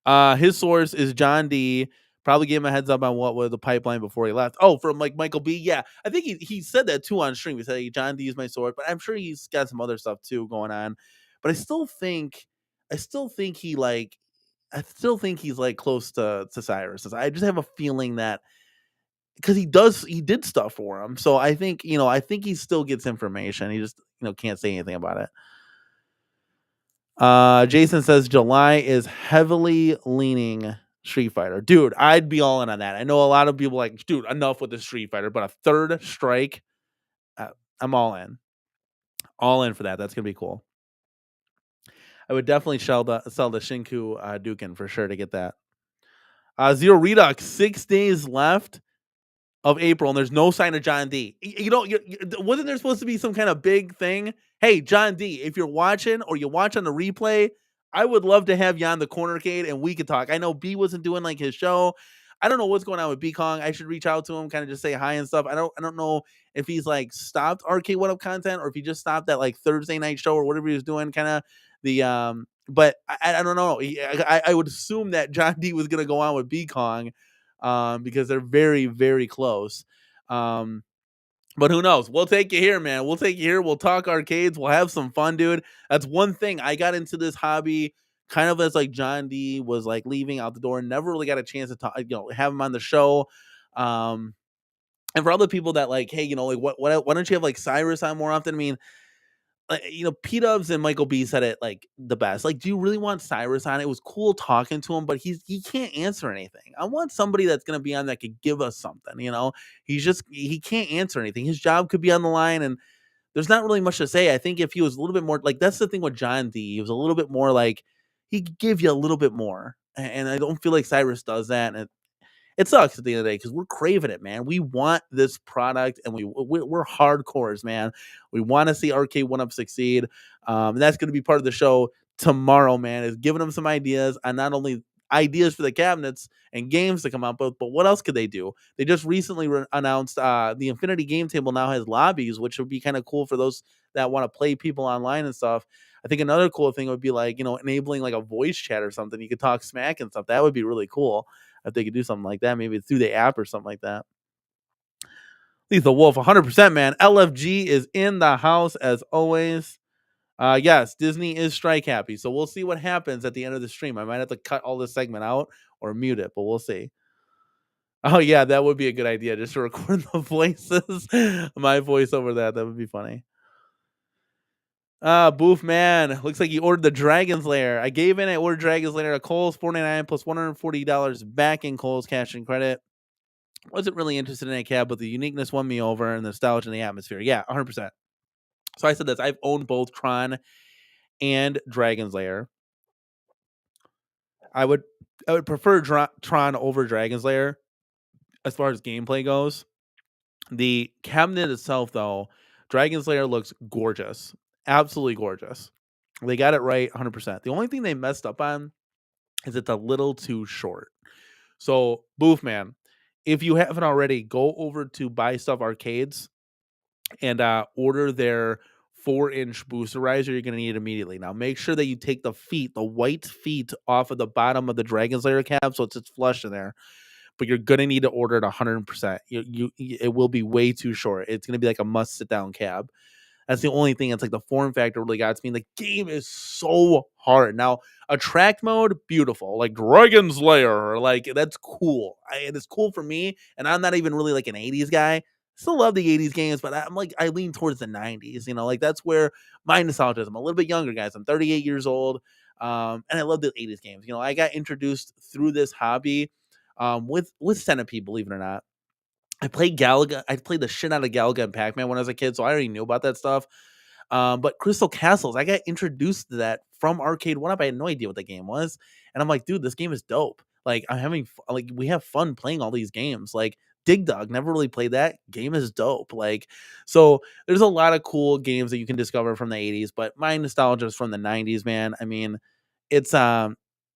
that. His source is John D. Probably gave him a heads up on what was the pipeline before he left. Oh, from like Michael B. Yeah, I think he said that too on stream. He said, hey, John D is my source, but I'm sure he's got some other stuff too going on. But I still think he's like close to Cyrus. I just have a feeling that because he did stuff for him. So I think he still gets information. He just can't say anything about it. Jason says July is heavily leaning Street Fighter. Dude, I'd be all in on that. I know a lot of people like, dude, enough with the Street Fighter, but a third strike, I'm all in. All in for that. That's going to be cool. I would definitely sell the Shinku Dukin for sure to get that. Zero Redux, 6 days left of April, and there's no sign of John D. Wasn't there supposed to be some kind of big thing? Hey, John D, if you're watching or you watch on the replay, I would love to have you on the corner arcade and we could talk. I know B wasn't doing like his show. I don't know what's going on with B Kong. I should reach out to him, kind of just say hi and stuff. I don't know if he's like stopped Arcade1up content or if he just stopped that like Thursday night show or whatever he was doing, kind of the but I don't know. I would assume that John D was gonna go on with B Kong. Because they're very, very close. But who knows? We'll take you here, man. We'll take you here. We'll talk arcades. We'll have some fun, dude. That's one thing. I got into this hobby kind of as like John D was like leaving out the door. Never really got a chance to talk, have him on the show. And for other people that like, hey, like why don't you have like Cyrus on more often? I mean, like, P-Dubs and Michael B said it like the best. Like, do you really want Cyrus on? It was cool talking to him, but he can't answer anything. I want somebody that's gonna be on that could give us something. He can't answer anything. His job could be on the line, and there's not really much to say. I think if he was a little bit more like that's the thing with John D. He was a little bit more like he could give you a little bit more, and I don't feel like Cyrus does that. And it sucks at the end of the day because we're craving it, man. We want this product, and we're hardcores, man. We want to see Arcade1up succeed, and that's going to be part of the show tomorrow, man. Is giving them some ideas on not only ideas for the cabinets and games to come out, but what else could they do? They just recently announced the Infinity Game Table now has lobbies, which would be kind of cool for those that want to play people online and stuff. I think another cool thing would be like enabling like a voice chat or something. You could talk smack and stuff. That would be really cool if they could do something like that, maybe through the app or something like that. Lethal Wolf, 100%, man. LFG is in the house as always. Yes, Disney is strike happy, so we'll see what happens at the end of the stream. I might have to cut all this segment out or mute it, but we'll see. Oh yeah, that would be a good idea, just to record the voices, my voice over that. That would be funny. Boof man, looks like he ordered the Dragon's Lair. I gave in. I ordered Dragon's Lair at Kohl's, $49 plus $140 back in Kohl's cash and credit. Wasn't really interested in a cab, but the uniqueness won me over and the nostalgia and the atmosphere. Yeah, 100%. So I said this. I've owned both Tron and Dragon's Lair. I would prefer Tron over Dragon's Lair as far as gameplay goes. The cabinet itself, though, Dragon's Lair looks gorgeous. Absolutely gorgeous. They got it right 100%. The only thing they messed up on is it's a little too short. So, Booth Man, if you haven't already, go over to Buy Stuff Arcades and order their 4-inch boosterizer. You're going to need it immediately. Now, make sure that you take the white feet off of the bottom of the Dragon's Lair cap so it's flush in there. But you're going to need to order it 100%. It will be way too short. It's going to be like a must sit down cab. That's the only thing. It's like the form factor really got to me. The game is so hard. Now, attract mode, beautiful. Like Dragon's Lair, like that's cool. It's cool for me, and I'm not even really like an 80s guy. Still love the 80s games, but I'm like I lean towards the 90s. Like that's where my nostalgia is. I'm a little bit younger, guys. I'm 38 years old, and I love the 80s games. I got introduced through this hobby with Centipede, believe it or not. I played Galaga. I played the shit out of Galaga and Pac-Man when I was a kid, so I already knew about that stuff. But Crystal Castles, I got introduced to that from Arcade1up. I had no idea what the game was, and I'm like, dude, this game is dope. Like, we have fun playing all these games. Like, Dig Dug, never really played that game. Is dope. Like, so there's a lot of cool games that you can discover from the 80s, but my nostalgia is from the 90s, man. I mean, it's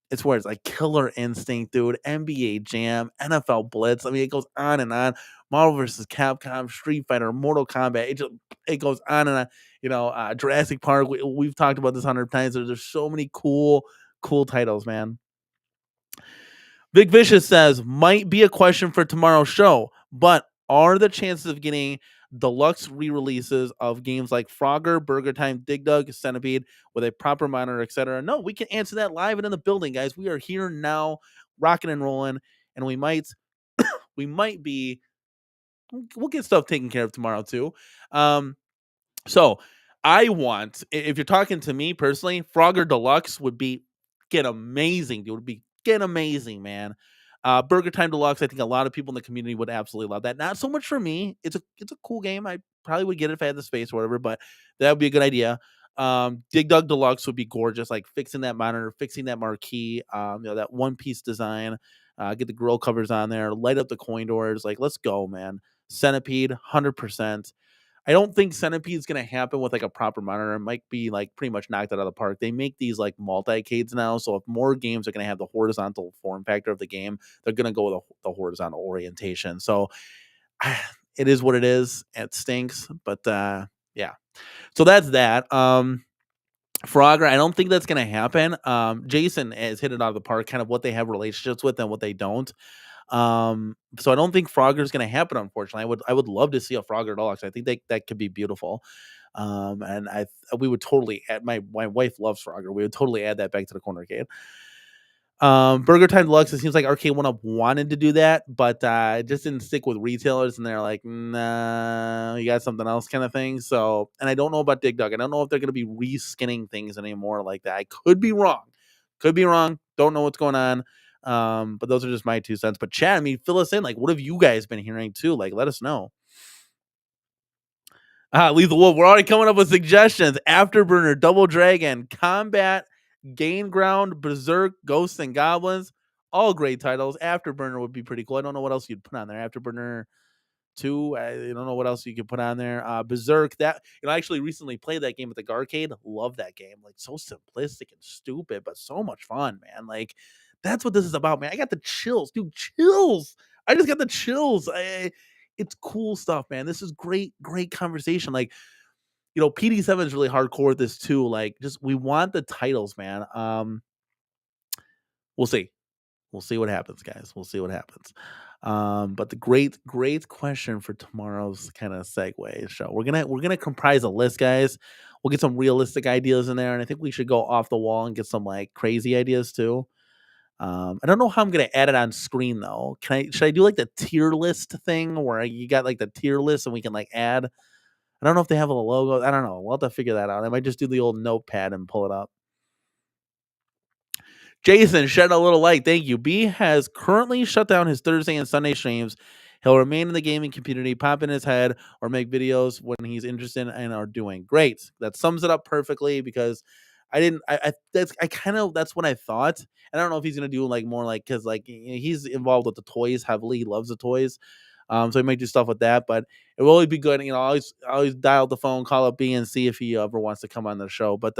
it's where it's like Killer Instinct, dude, NBA Jam, NFL Blitz. I mean, it goes on and on. Marvel vs. Capcom, Street Fighter, Mortal Kombat. It goes on and on. Jurassic Park. We've talked about this 100 times. There's so many cool titles, man. Vic Vicious says, might be a question for tomorrow's show, but are the chances of getting deluxe re-releases of games like Frogger, Burger Time, Dig Dug, Centipede with a proper monitor, etc.? No, we can answer that live and in the building, guys. We are here now, rocking and rolling, and we might be. We'll get stuff taken care of tomorrow too. So I want, if you're talking to me personally, Frogger Deluxe would be get amazing. It would be get amazing, man. Burger Time Deluxe, I think a lot of people in the community would absolutely love that. Not so much for me. It's a cool game. I probably would get it if I had the space or whatever, but that would be a good idea. Dig Dug Deluxe would be gorgeous, like fixing that monitor, fixing that marquee, that one piece design. Get the grill covers on there, light up the coin doors. Like, let's go, man. Centipede, 100%. I don't think Centipede is going to happen with like a proper monitor. It might be like pretty much knocked out of the park. They make these like multi-cades now. So if more games are going to have the horizontal form factor of the game, they're going to go with the horizontal orientation. So it is what it is. It stinks, but yeah. So that's that. Frogger, I don't think that's going to happen. Jason has hit it out of the park, kind of what they have relationships with and what they don't. So I don't think Frogger is going to happen. Unfortunately, I would love to see a Frogger Deluxe. I think that could be beautiful. And we would totally add. My wife loves Frogger. We would totally add that back to the corner arcade. Burger Time Deluxe. It seems like Arcade1up wanted to do that, but it just didn't stick with retailers, and they're like, "Nah, you got something else," kind of thing. So, and I don't know about Dig Dug. I don't know if they're going to be reskinning things anymore like that. I could be wrong. Don't know what's going on. But those are just my 2 cents. But chat, I mean, fill us in. Like, what have you guys been hearing too? Like, let us know. Lethal Wolf, we're already coming up with suggestions. Afterburner, Double Dragon, Combat, Gain Ground, Berserk, Ghosts and Goblins. All great titles. Afterburner would be pretty cool. I don't know what else you'd put on there. Afterburner 2. I don't know what else you could put on there. Berserk, that I actually recently played that game at the arcade. Love that game. Like, so simplistic and stupid, but so much fun, man. Like, that's what this is about, man. I got the chills, dude. Chills. I just got the chills. It's cool stuff, man. This is great conversation. Like, PD7 is really hardcore with this too. Like, just we want the titles, man. We'll see. We'll see what happens, guys. We'll see what happens. But the great question for tomorrow's kind of segue show. We're gonna comprise a list, guys. We'll get some realistic ideas in there, and I think we should go off the wall and get some like crazy ideas too. I don't know how I'm gonna add it on screen though. Should I do like the tier list thing where you got like the tier list and we can like add? I don't know if they have a logo. I don't know. We'll have to figure that out. I might just do the old notepad and pull it up. Jason shed a little light. Thank you. B has currently shut down his Thursday and Sunday streams. He'll remain in the gaming community, pop in his head, or make videos when he's interested and are doing great. That sums it up perfectly because that's what I thought. And I don't know if he's gonna do like more like because like he's involved with the toys heavily. He loves the toys. So he might do stuff with that, but it will always be good. Always dial the phone, call up B and see if he ever wants to come on the show. But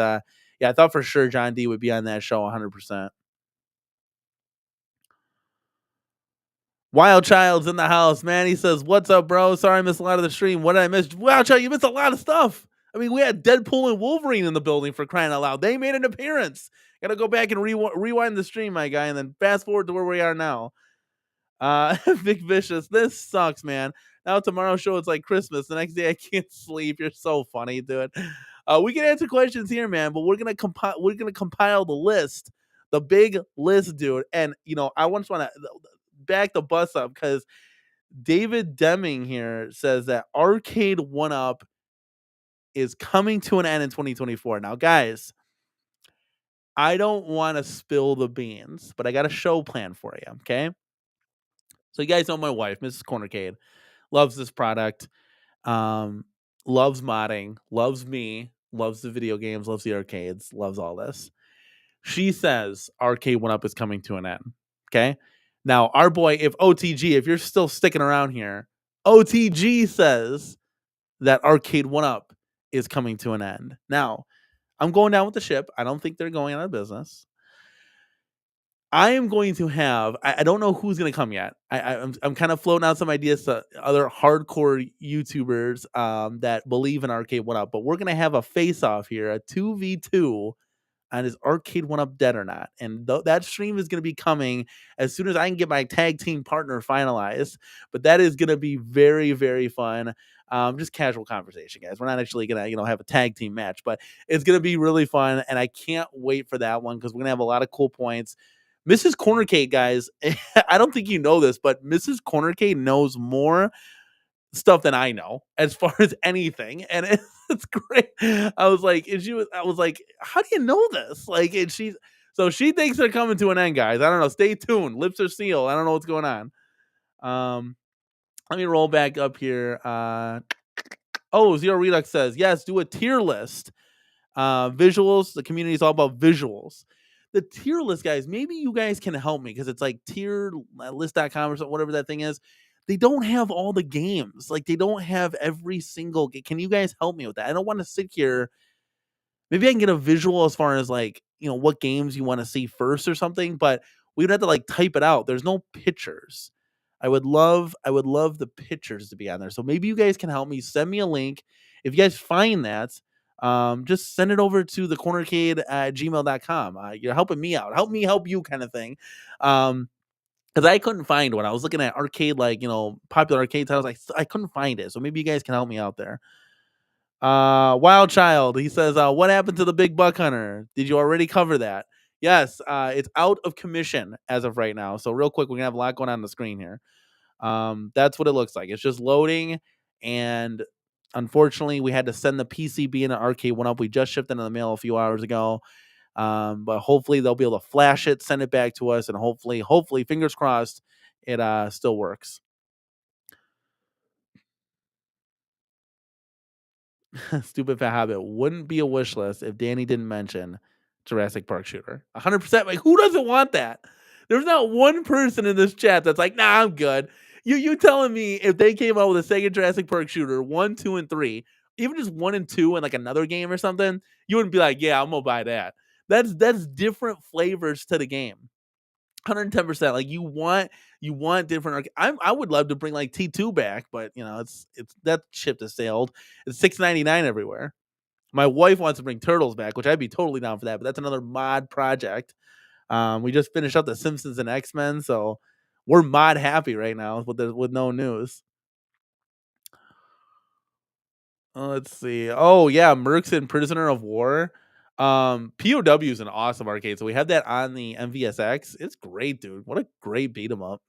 yeah, I thought for sure John D would be on that show 100%. Wild Child's in the house, man. He says, "What's up, bro? Sorry I missed a lot of the stream. What did I miss?" Wild Child, you missed a lot of stuff. I mean, we had Deadpool and Wolverine in the building for crying out loud. They made an appearance. Got to go back and rewind the stream, my guy, and then fast forward to where we are now. Vic Vicious, this sucks, man. Now tomorrow's show, it's like Christmas. The next day, I can't sleep. You're so funny, dude. We can answer questions here, man, but we're gonna compile the list, the big list, dude. And I once want to back the bus up because David Deming here says that Arcade1up is coming to an end in 2024. Now, guys, I don't want to spill the beans, but I got a show plan for you. Okay, so you guys know my wife, Mrs. Cornercade, loves this product, um, loves modding, loves me, loves the video games, loves the arcades, loves all this. She says Arcade1up is coming to an end. Okay. Now, our boy, if OTG, if you're still sticking around here, OTG says that Arcade1up is coming to an end. Now, I'm going down with the ship. I don't think they're going out of business. I am going to have. I don't know who's going to come yet. I'm kind of floating out some ideas to other hardcore YouTubers that believe in Arcade1up, but we're going to have a face off here, a 2v2 on is Arcade1up dead or not? And that stream is going to be coming as soon as I can get my tag team partner finalized. But that is going to be very, very fun. Just casual conversation, guys. We're not actually going to, have a tag team match, but it's going to be really fun. And I can't wait for that one because we're going to have a lot of cool points. Mrs. Cornercade, guys, I don't think you know this, but Mrs. Cornercade knows more stuff than I know as far as anything, and it's great. I was like, how do you know this? Like, and she thinks they're coming to an end, guys. I don't know. Stay tuned. Lips are sealed. I don't know what's going on. Let me roll back up here. Zero Redux says yes. Do a tier list. Visuals. The community is all about visuals. The tier list, guys. Maybe you guys can help me because it's like tierlist.com or something, whatever that thing is. They don't have all the games. Like, they don't have every single game. Can you guys help me with that? I don't want to sit here. Maybe I can get a visual as far as like, what games you want to see first or something, but we would have to like type it out. There's no pictures. I would love the pictures to be on there. So maybe you guys can help me. Send me a link. If you guys find that, just send it over to thecornercade@gmail.com. You're helping me out. Help me help you kind of thing. Because I couldn't find one. I was looking at arcade, popular arcade titles. I couldn't find it. So maybe you guys can help me out there. Wild Child, he says, what happened to the big buck hunter? Did you already cover that? Yes, it's out of commission as of right now. So real quick, we're gonna have a lot going on the screen here. That's what it looks like. It's just loading, and unfortunately, we had to send the PCB and the Arcade1up. We just shipped it in the mail a few hours ago. But hopefully they'll be able to flash it, send it back to us, and hopefully, fingers crossed, it still works. Stupid fat habit wouldn't be a wish list if Danny didn't mention Jurassic Park shooter. 100%. Like, who doesn't want that? There's not one person in this chat that's like, nah, I'm good. You telling me if they came out with a Sega Jurassic Park shooter 1, 2, and 3, even just 1 and 2 and like another game or something, you wouldn't be like, yeah, I'm gonna buy that. That's different flavors to the game. 110%. Like, you want different. I would love to bring like T2 back, but it's that ship has sailed. It's $6.99 everywhere. My wife wants to bring Turtles back, which I'd be totally down for that. But that's another mod project. We just finished up the Simpsons and X-Men, so we're mod happy right now with no news. Let's see. Oh yeah, Mercs and Prisoner of War. POW is an awesome arcade. So we have that on the MVSX. It's great, dude. What a great beat 'em up.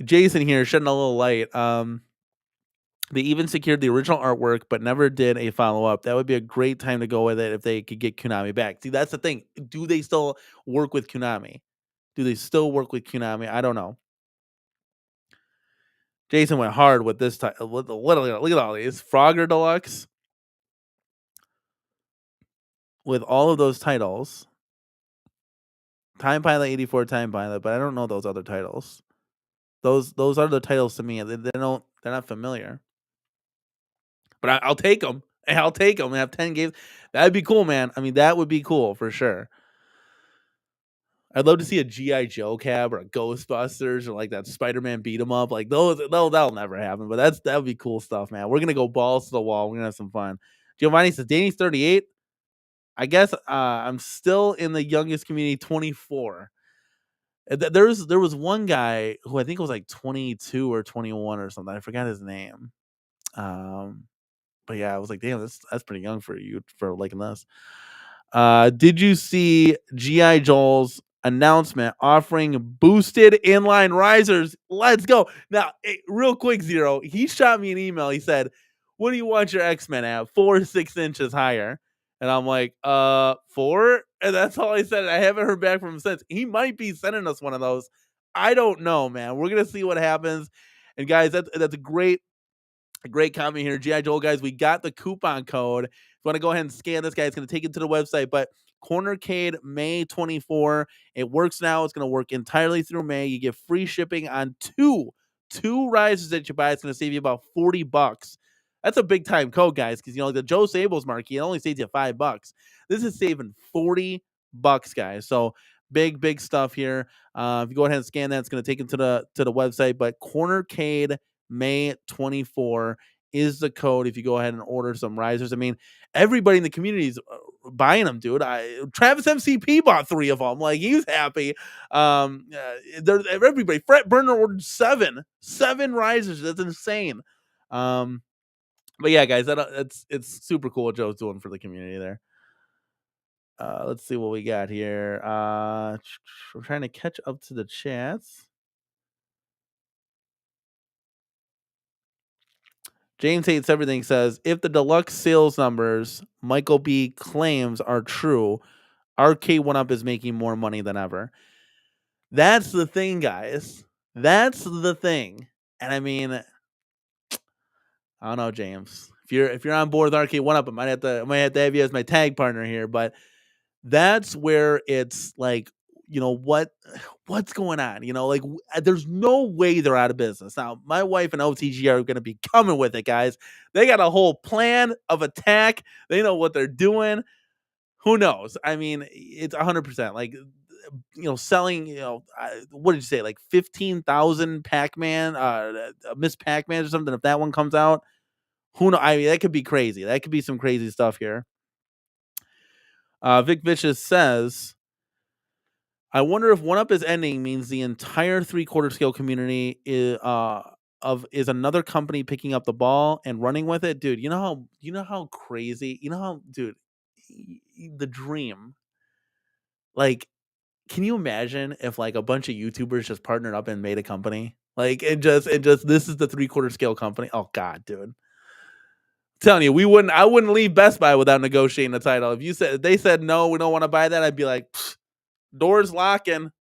Jason here shedding a little light. They even secured the original artwork, but never did a follow up. That would be a great time to go with it if they could get Konami back. See, that's the thing. Do they still work with Konami? I don't know. Jason went hard with this title. Look at all these Frogger Deluxe with all of those titles. Time Pilot 84, Time Pilot, but I don't know those other titles. Those are the titles to me. They're not familiar. But I'll take them. Hey, I'll take them and have 10 games. That'd be cool, man. I mean, that would be cool for sure. I'd love to see a G.I. Joe cab or a Ghostbusters or like that Spider-Man beat 'em up. Like those, that'll never happen. But that would be cool stuff, man. We're gonna go balls to the wall. We're gonna have some fun. Giovanni says Danny's 38. I guess I'm still in the youngest community, 24. There was one guy who I think was like 22 or 21 or something. I forgot his name. Um, but yeah, I was like, damn, that's pretty young for you for liking this. Did you see G.I. Joel's announcement offering boosted inline risers? Let's go. Now, real quick, Zero. He shot me an email. He said, what do you want your X-Men at? 4 to 6 inches higher. And I'm like, 4? And that's all I said. I haven't heard back from him since. He might be sending us one of those. I don't know, man. We're gonna see what happens. And guys, that's a great comment here. G.I. Joel, guys, we got the coupon code. If you want to go ahead and scan this, guy, it's going to take you to the website. But Cornercade May 24, it works now. It's going to work entirely through May. You get free shipping on two risers that you buy. It's going to save you about $40. That's a big time code, guys, because you know the Joe Sables marquee, it only saves you $5. This is saving $40, guys. So big stuff here. If you go ahead and scan that, it's going to take you to the website. But Cornercade May 24 is the code if you go ahead and order some risers. I mean, everybody in the community is buying them, dude. Travis MCP bought 3 of them. Like, he's happy. Everybody. Fred Burner ordered 7 risers. That's insane. But yeah, guys, it's super cool what Joe's doing for the community there. Let's see what we got here. We're trying to catch up to the chats. James Hates Everything says, if the deluxe sales numbers Michael B claims are true, Arcade1up is making more money than ever. That's the thing, guys. That's the thing. And I mean, I don't know, James. If you're on board with Arcade1up, I might have to have you as my tag partner here, but that's where it's like, you know, what's going on? You know, like there's no way they're out of business. Now, my wife and OTG are going to be coming with it, guys. They got a whole plan of attack. They know what they're doing. Who knows? I mean, it's 100%. Like, you know, selling, you know, what did you say? Like 15,000 Pac-Man, Miss Pac-Man or something. If that one comes out, who knows? I mean, that could be crazy. That could be some crazy stuff here. Vic Vicious says, I wonder if 1UP is ending means the entire 3/4 scale community is another company picking up the ball and running with it, dude. You know how crazy, dude, the dream. Like, can you imagine if like a bunch of YouTubers just partnered up and made a company? Like, it just this is the 3/4 scale company. Oh God, dude. I'm telling you, I wouldn't leave Best Buy without negotiating the title. If they said no, we don't want to buy that, I'd be like, doors locking.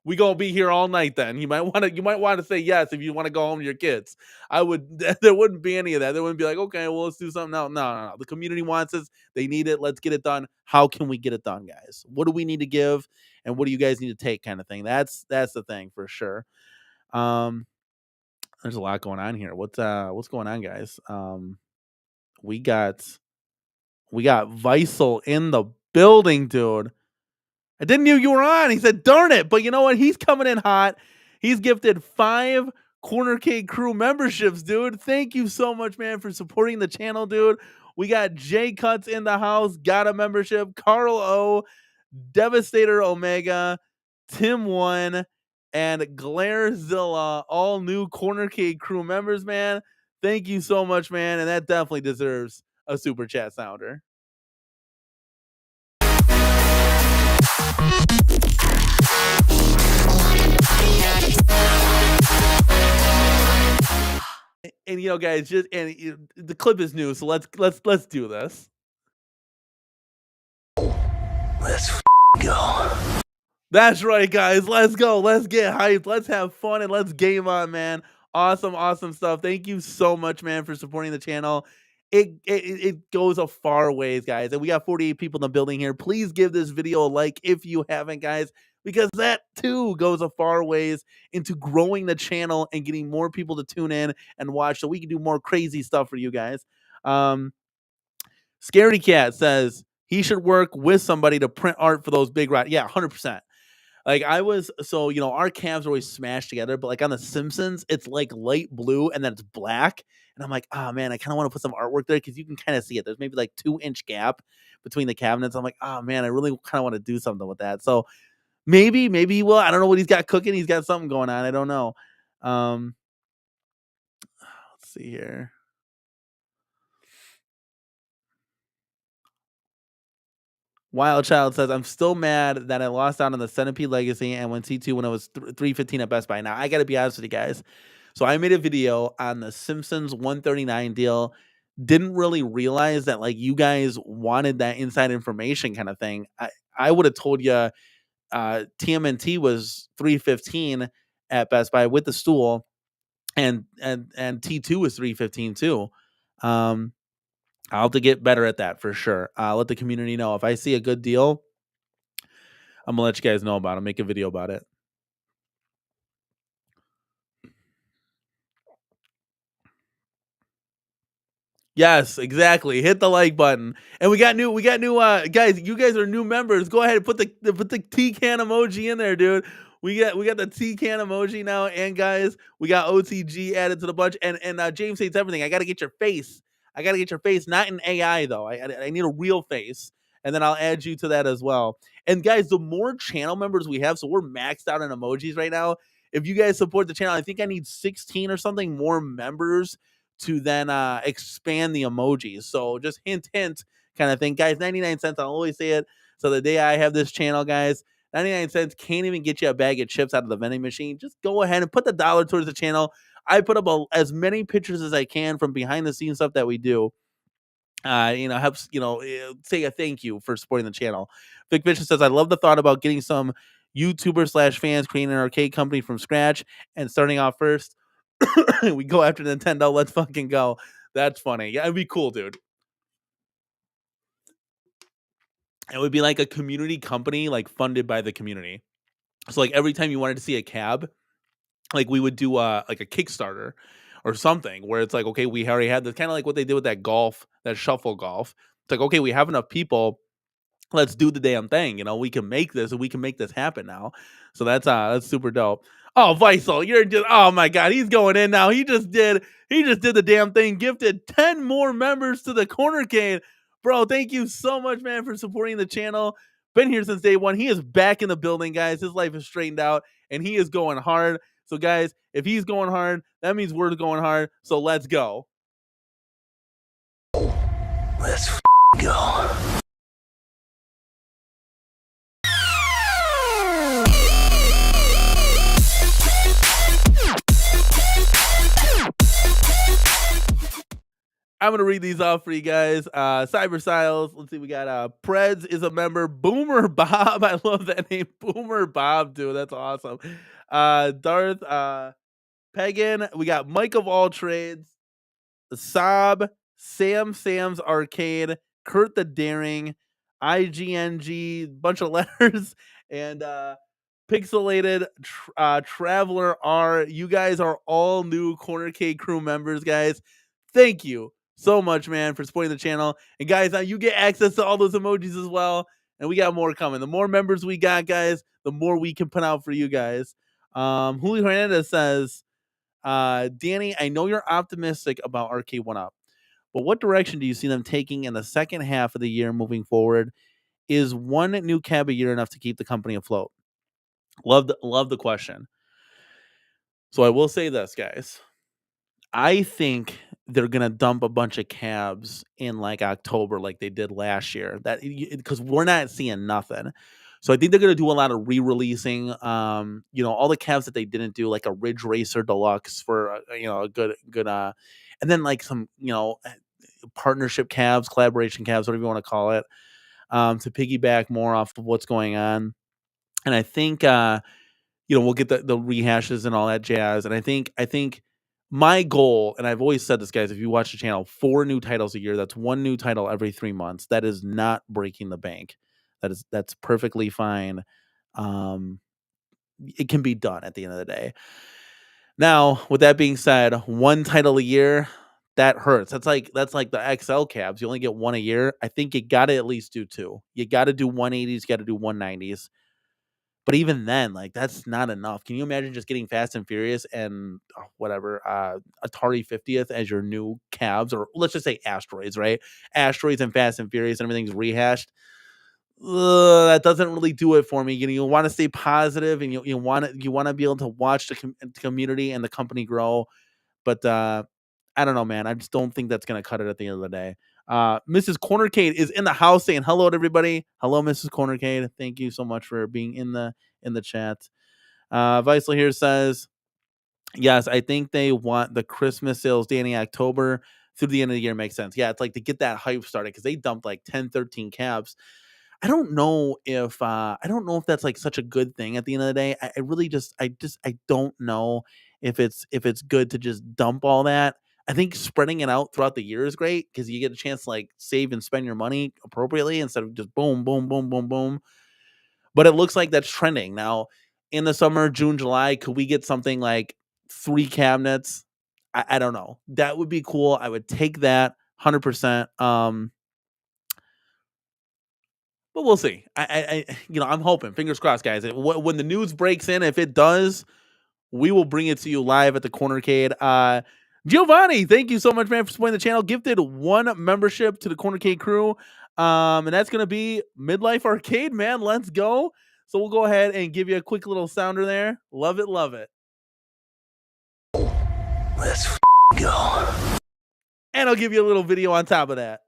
We gonna be here all night. Then you might want to say yes if you want to go home to your kids. I would. There wouldn't be any of that. There wouldn't be like, okay, well, let's do something. No. The community wants this. They need it. Let's get it done. How can we get it done, guys? What do we need to give, and what do you guys need to take? Kind of thing. That's the thing for sure. There's a lot going on here. What's going on, guys? We got Weisel in the building, dude. I didn't know you were on. He said, darn it. But you know what? He's coming in hot. He's gifted 5 Cornercade Crew memberships, dude. Thank you so much, man, for supporting the channel, dude. We got Jay Cuts in the house, got a membership. Carl O, Devastator Omega, Tim 1, and Glairzilla, all new Cornercade Crew members, man. Thank you so much, man. And that definitely deserves a super chat sounder. And you know, guys, the clip is new, so let's do this. Let's go. That's right, guys. Let's go. Let's get hyped. Let's have fun and let's game on, man. Awesome stuff. Thank you so much, man, for supporting the channel. It goes a far ways, guys. And we got 48 people in the building here. Please give this video a like if you haven't, guys, because that too goes a far ways into growing the channel and getting more people to tune in and watch so we can do more crazy stuff for you guys. Scary Cat says he should work with somebody to print art for those big ride. Yeah, 100%. Like I was, so our calves are always smashed together, but like on the Simpsons, it's like light blue and then it's black. And I'm like, oh man, I kind of want to put some artwork there because you can kind of see it. There's maybe like 2-inch gap between the cabinets. I'm like, oh man, I really kind of want to do something with that. So maybe he will. I don't know what he's got cooking. He's got something going on. I don't know. Um, let's see here. Wild Child says, I'm still mad that I lost out on the Centipede Legacy and went T2 when I was 315 at Best Buy. Now, I got to be honest with you guys. So I made a video on the Simpsons 139 deal. Didn't really realize that like you guys wanted that inside information kind of thing. I would have told you TMNT was 315 at Best Buy with the stool, and T2 was 315 too. Um, I'll have to get better at that for sure. I'll let the community know if I see a good deal. I'm gonna let you guys know about it. Make a video about it. Yes, exactly. Hit the like button. And we got new guys, you guys are new members. Go ahead and put the T can emoji in there, dude. We got the T can emoji now, and guys, we got OTG added to the bunch. And James hates everything. I gotta get your face. I gotta get your face, not in AI though. I need a real face. And then I'll add you to that as well. And guys, the more channel members we have, so we're maxed out on emojis right now. If you guys support the channel, I think I need 16 or something more members to then expand the emojis. So just hint kind of thing. Guys, 99 cents, I'll always say it. So the day I have this channel, guys, 99 cents can't even get you a bag of chips out of the vending machine. Just go ahead and put the dollar towards the channel. I put up as many pictures as I can from behind the scenes stuff that we do. Helps, say a thank you for supporting the channel. Vic Vicious says, I love the thought about getting some YouTubers/fans creating an arcade company from scratch and starting off first. We go after Nintendo. Let's fucking go. That's funny. Yeah, it'd be cool, dude. It would be like a community company, like funded by the community. So like every time you wanted to see a cab, like we would do like a Kickstarter or something where it's like, okay, we already had this, kind of like what they did with that shuffle golf. It's like, okay, we have enough people, let's do the damn thing. We can make this and we can make this happen now. So that's super dope. Oh, Visel, you're just, oh my god, he's going in now. He just did the damn thing. Gifted 10 more members to the Cornercade. Bro, thank you so much, man, for supporting the channel. Been here since day one. He is back in the building, guys. His life is straightened out and he is going hard. So, guys, if he's going hard, that means we're going hard. So let's go. Let's go. I'm gonna read these off for you guys. Cyber Styles. Let's see. We got Preds is a member. Boomer Bob. I love that name. Boomer Bob, dude. That's awesome. Darth Pagan. We got Mike of All Trades. Saab. Sam's Arcade. Kurt the Daring. IGNG. Bunch of letters. And Pixelated Traveler R. You guys are all new Cornercade crew members, guys. Thank you so much, man, for supporting the channel. And guys, now you get access to all those emojis as well. And we got more coming. The more members we got, guys, the more we can put out for you guys. Julio Hernandez says, Danny, I know you're optimistic about Arcade1up, but what direction do you see them taking in the second half of the year moving forward? Is one new cab a year enough to keep the company afloat? Love the question. So I will say this, guys. I think they're gonna dump a bunch of cabs in like October, like they did last year. That because we're not seeing nothing. So I think they're gonna do a lot of re-releasing. All the cabs that they didn't do, like a Ridge Racer Deluxe for a good, and then like some partnership cabs, collaboration cabs, whatever you want to call it, to piggyback more off of what's going on. And I think we'll get the rehashes and all that jazz. And I think my goal, and I've always said this, guys, if you watch the channel, 4 new titles a year, that's 1 new title every 3 months. That is not breaking the bank. That's perfectly fine. It can be done at the end of the day. Now, with that being said, 1 title a year, that hurts. That's like the XL cabs. You only get one a year. I think you got to at least do two. You got to do 180s, got to do 190s. But even then, like that's not enough. Can you imagine just getting Fast and Furious and whatever Atari 50th as your new cabs, or let's just say Asteroids, right? Asteroids and Fast and Furious, and everything's rehashed. That doesn't really do it for me. You want to stay positive, and you want to be able to watch the community and the company grow. But I don't know, man. I just don't think that's gonna cut it at the end of the day. Mrs. Cornercade is in the house saying hello to everybody. Hello, Mrs. Cornercade. Thank you so much for being in the chat. Viceland here says, yes, I think they want the Christmas sales, Danny, October through the end of the year makes sense. Yeah, it's like to get that hype started because they dumped like 10, 13 cabs. I don't know if that's like such a good thing at the end of the day. I really I don't know if it's good to just dump all that. I think spreading it out throughout the year is great because you get a chance to like save and spend your money appropriately instead of just boom, boom, boom, boom, boom. But it looks like that's trending now in the summer, June, July. Could we get something like 3 cabinets? I don't know. That would be cool. I would take that 100%. But we'll see. I'm hoping. Fingers crossed, guys. When the news breaks in, if it does, we will bring it to you live at the Cornercade. Giovanni, thank you so much, man, for supporting the channel. Gifted 1 membership to the Cornercade crew. And that's going to be Midlife Arcade, man. Let's go. So we'll go ahead and give you a quick little sounder there. Love it, love it. Let's go. And I'll give you a little video on top of that.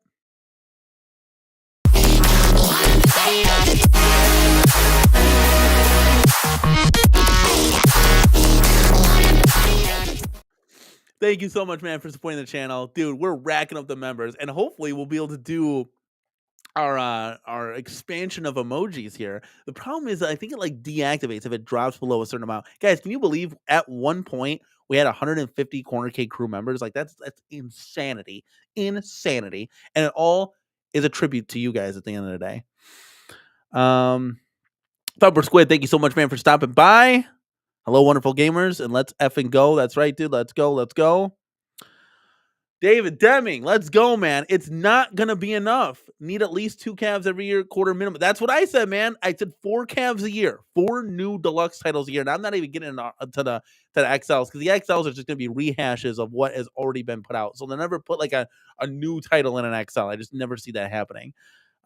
Thank you so much, man, for supporting the channel. Dude, we're racking up the members, and hopefully we'll be able to do our expansion of emojis here. The problem is that I think it like deactivates if it drops below a certain amount. Guys, can you believe at one point we had 150 Cornercade crew members? Like that's insanity. Insanity. And it all is a tribute to you guys at the end of the day. Thumper Squid, thank you so much, man, for stopping by. Hello, wonderful gamers, and let's effing go. That's right, dude. Let's go. Let's go. David Deming, let's go, man. It's not going to be enough. Need at least 2 calves every year, quarter minimum. That's what I said, man. I said 4 calves a year, 4 new deluxe titles a year. And I'm not even getting to the XLs because the XLs are just going to be rehashes of what has already been put out. So they'll never put like a new title in an XL. I just never see that happening.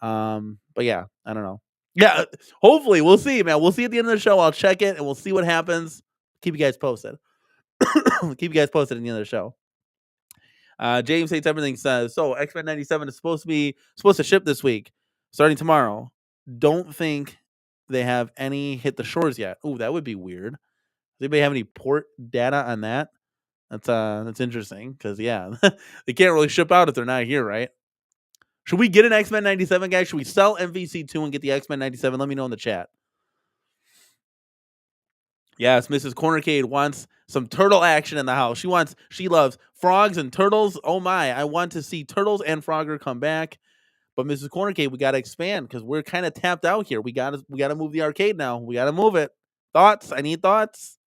But yeah, I don't know. Yeah, hopefully we'll see, man. We'll see at the end of the show. I'll check it and we'll see what happens. Keep you guys posted. Keep you guys posted at the end of the show. James hates everything says, so X-Men 97 is supposed to ship this week, starting tomorrow. Don't think they have any hit the shores yet. Ooh, that would be weird. Does anybody have any port data on that? That's interesting because yeah, they can't really ship out if they're not here, right? Should we get an X-Men 97, guys? Should we sell MVC2 and get the X-Men 97? Let me know in the chat. Yes, Mrs. Cornercade wants some turtle action in the house. She loves frogs and turtles. Oh my, I want to see Turtles and Frogger come back. But Mrs. Cornercade, we got to expand because we're kind of tapped out here. We got to move the arcade now. We got to move it. Thoughts? I need thoughts.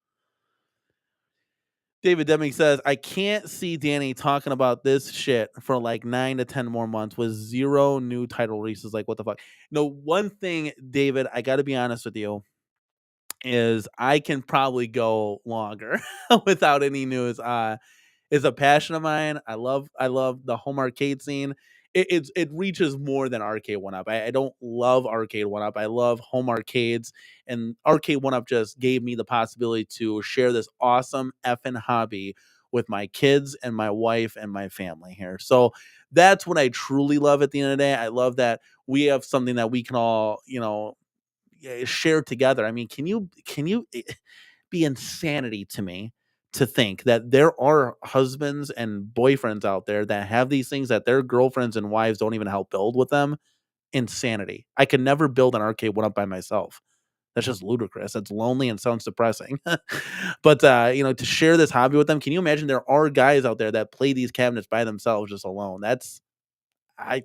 David Deming says, I can't see Danny talking about this shit for like 9 to 10 more months with 0 new title releases. Like, what the fuck? No, one thing, David, I got to be honest with you, is I can probably go longer without any news. Is a passion of mine. I love the home arcade scene. It reaches more than Arcade1up. I don't love Arcade1up. I love home arcades, and Arcade1up just gave me the possibility to share this awesome effing hobby with my kids and my wife and my family here. So that's what I truly love at the end of the day. I love that we have something that we can all, share together. I mean, can you be insanity to me to think that there are husbands and boyfriends out there that have these things that their girlfriends and wives don't even help build with them? Insanity. I could never build an Arcade1up by myself. That's just ludicrous. It's lonely and sounds depressing. But to share this hobby with them, can you imagine there are guys out there that play these cabinets by themselves just alone? I'm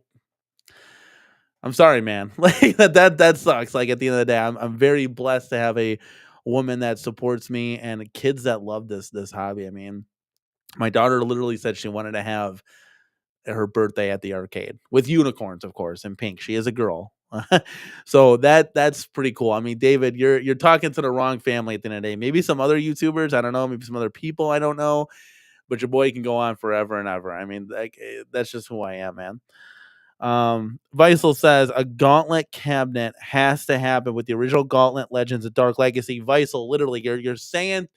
sorry, man. Like that sucks. Like at the end of the day, I'm very blessed to have a woman that supports me and kids that love this hobby. I mean, My daughter literally said she wanted to have her birthday at the arcade with unicorns, of course, in pink. She is a girl. So that's pretty cool. I mean, David, you're talking to the wrong family at the end of the day. Maybe some other YouTubers, I don't know, maybe some other people, I don't know, but your boy can go on forever and ever. I mean, that's just who I am, man. Visel says a gauntlet cabinet has to happen with the original Gauntlet Legends of Dark Legacy. Visel, literally, you're saying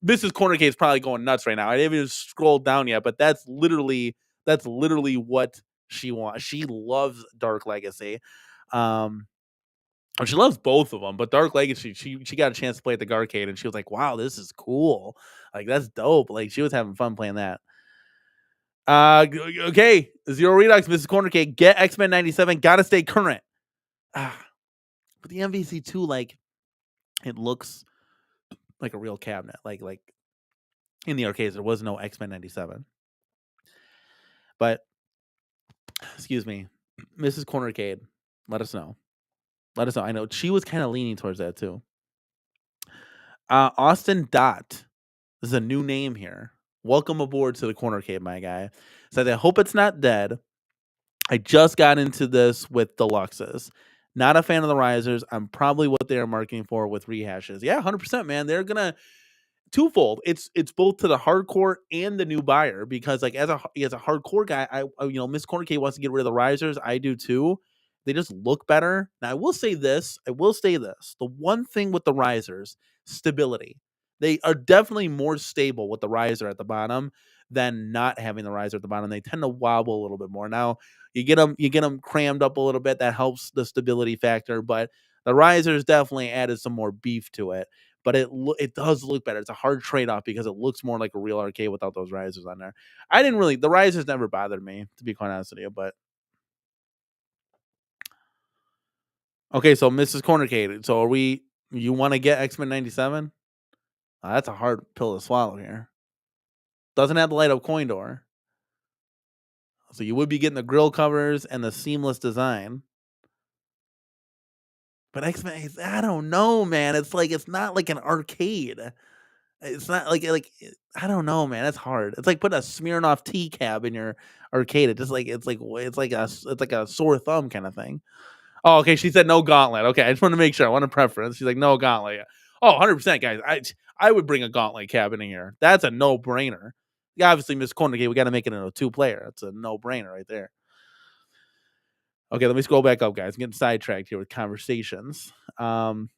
Mrs. Corner Case is probably going nuts right now. I didn't even scroll down yet, but that's literally what she wants. She loves Dark Legacy. Um, and she loves both of them, but Dark Legacy, she got a chance to play at the arcade, and she was like, "Wow, this is cool! Like that's dope!" Like she was having fun playing that. Okay, Zero Redux, Mrs. Corner Cake, get X-Men 97, gotta stay current. But the MVC2, like, it looks like a real cabinet. Like in the arcades, there was no X-Men 97. But excuse me, Mrs. Cornercade, let us know. Let us know. I know she was kind of leaning towards that too. Austin Dot. This is a new name here. Welcome aboard to the Cornercade, my guy. Said, I hope it's not dead. I just got into this with deluxes. Not a fan of the risers. I'm probably what they are marketing for with rehashes. Yeah, 100%, man. They're gonna twofold. It's both to the hardcore and the new buyer, because like as a hardcore guy, Miss Corner K wants to get rid of the risers. I do too. They just look better. Now I will say this. The one thing with the risers, stability. They are definitely more stable with the riser at the bottom than not having the riser at the bottom. They tend to wobble a little bit more. Now you get them crammed up a little bit. That helps the stability factor, but the risers definitely added some more beef to it. But it does look better. It's a hard trade off because it looks more like a real arcade without those risers on there. The risers never bothered me, to be quite honest with you. But okay, so Mrs. Cornercade. So you want to get X-Men 97? That's a hard pill to swallow here. Doesn't have the light up coin door. So you would be getting the grill covers and the seamless design. But X-Men, I don't know, man. It's not like an arcade. It's not like I don't know, man. It's hard. It's like putting a Smirnoff tea cab in your arcade. It's like a sore thumb kind of thing. Oh, okay. She said no gauntlet. Okay, I just want to make sure. I want a preference. She's like no gauntlet. Oh, 100%, guys. I would bring a gauntlet cabin in here. That's a no brainer. Yeah, obviously, Miss Cornegate, we got to make it into a 2-player. That's a no brainer right there. Okay, let me scroll back up, guys. I'm getting sidetracked here with conversations. Visel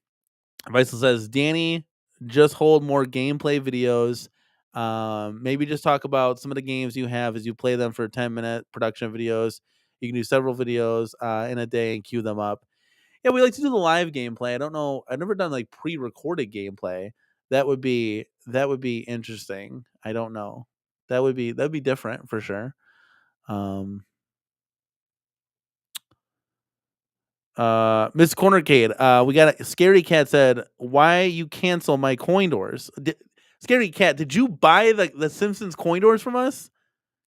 says, Danny, just hold more gameplay videos. Maybe just talk about some of the games you have as you play them for 10-minute production videos. You can do several videos in a day and queue them up. Yeah, we like to do the live gameplay. I don't know. I've never done like pre-recorded gameplay. That would be interesting. I don't know. That'd be different for sure. Miss Cornercade, we got a Scary Cat said, why you cancel my coin doors? Scary Cat, did you buy the Simpsons coin doors from us?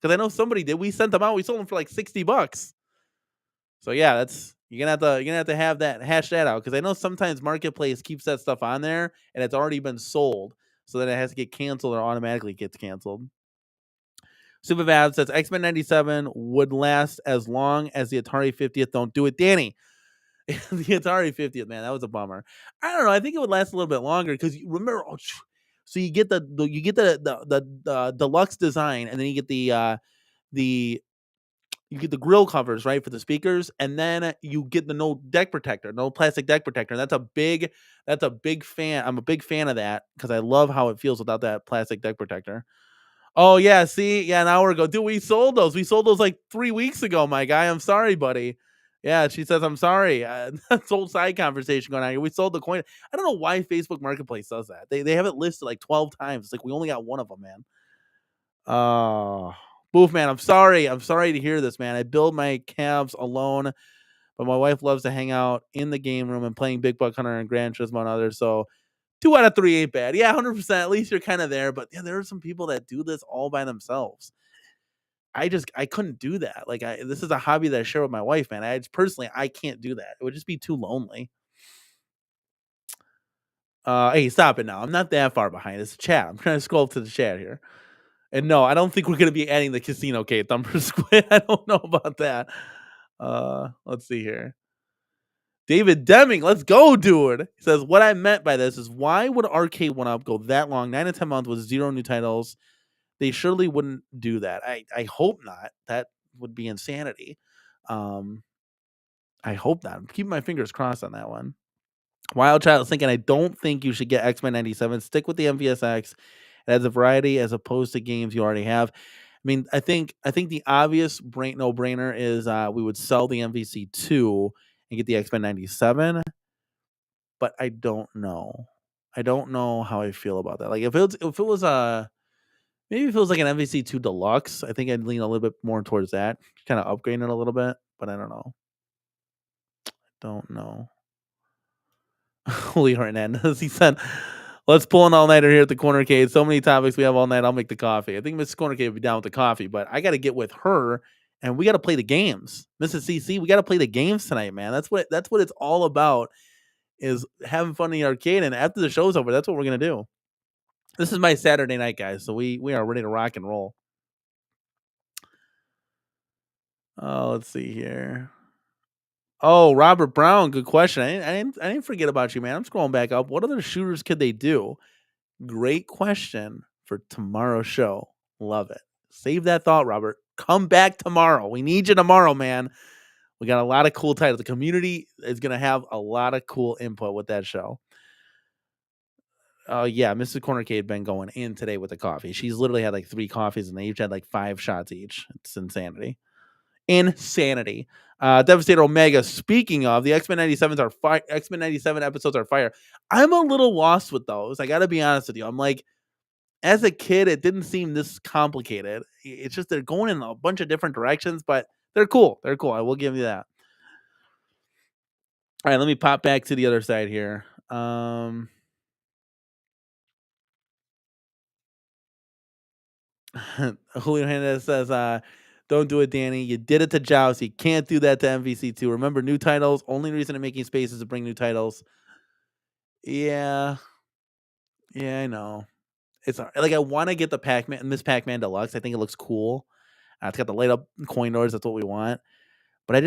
Because I know somebody did. We sent them out. We sold them for like $60. So yeah, that's you're gonna have to have that hash that out, because I know sometimes Marketplace keeps that stuff on there and it's already been sold, so then it has to get canceled or automatically gets canceled. Supervad says X-Men 97 would last as long as the Atari 50th. Don't do it, Danny. The Atari 50th, man, that was a bummer. I don't know. I think it would last a little bit longer because you remember. So you get the deluxe design, and then you get the you get the grill covers, right, for the speakers, and then you get the no plastic deck protector. That's a big fan. I'm a big fan of that because I love how it feels without that plastic deck protector. Oh yeah, see, yeah, an hour ago, dude. We sold those. We sold those like 3 weeks ago, my guy. I'm sorry, buddy. Yeah, she says I'm sorry. That's old side conversation going on here. We sold the coin. I don't know why Facebook Marketplace does that. They have it listed like 12 times. It's like we only got one of them, man. Boof, man. I'm sorry. I'm sorry to hear this, man. I build my calves alone, but my wife loves to hang out in the game room and playing Big Buck Hunter and Gran Turismo and others. So 2 out of 3 ain't bad. Yeah, 100%. At least you're kind of there. But yeah, there are some people that do this all by themselves. I couldn't do that. Like this is a hobby that I share with my wife, man. I can't do that. It would just be too lonely. Hey, stop it now. I'm not that far behind. It's chat. I'm trying to scroll up to the chat here. And no, I don't think we're gonna be adding the casino Kate Thumper squid. I don't know about that. Let's see here. David Deming, let's go, dude. He says, what I meant by this is why would Arcade1up go that long, 9 to 10 months with 0 new titles? They surely wouldn't do that. I hope not. That would be insanity. Um, I hope not. I'm keeping my fingers crossed on that one. Wild Child is thinking, I don't think you should get X-Men 97. Stick with the MVSX. It adds a variety as opposed to games you already have. I mean, I think the obvious no brainer is we would sell the MVC2 and get the X-Men 97, but I don't know. I don't know how I feel about that. Like if it was maybe if it was like an MVC2 Deluxe, I think I'd lean a little bit more towards that, kind of upgrading it a little bit, but I don't know. Don't know. Julio Hernandez, he said, let's pull an all-nighter here at the Corner Cave. So many topics we have all night. I'll make the coffee. I think Mrs. Corner Cave will be down with the coffee, but I got to get with her and we got to play the games. Mrs. CC, we got to play the games tonight, man. That's what it's all about, is having fun in the arcade. And after the show's over, that's what we're going to do. This is my Saturday night, guys. So we are ready to rock and roll. Oh, let's see here. Oh, Robert Brown, good question. I didn't forget about you, man. I'm scrolling back up. What other shooters could they do? Great question for tomorrow's show. Love it. Save that thought, Robert. Come back tomorrow. We need you tomorrow, man. We got a lot of cool titles. The community is going to have a lot of cool input with that show. Oh, yeah. Mrs. Cornercade been going in today with the coffee. She's literally had like 3 coffees and they each had like 5 shots each. It's insanity. Insanity. Devastator Omega. Speaking of, the X-Men 97s are fire. X-Men 97 episodes are fire. I'm a little lost with those. I got to be honest with you. I'm like, as a kid, it didn't seem this complicated. It's just they're going in a bunch of different directions, but they're cool. They're cool. I will give you that. All right, let me pop back to the other side here. Julio Hernandez says, don't do it, Danny. You did it to Joust. You can't do that to MVC2. Remember, new titles. Only reason I'm making space is to bring new titles. Yeah. Yeah, I know. It's like I want to get the Pac-Man, Miss Pac-Man Deluxe. I think it looks cool. It's got the light up coin doors. That's what we want. But I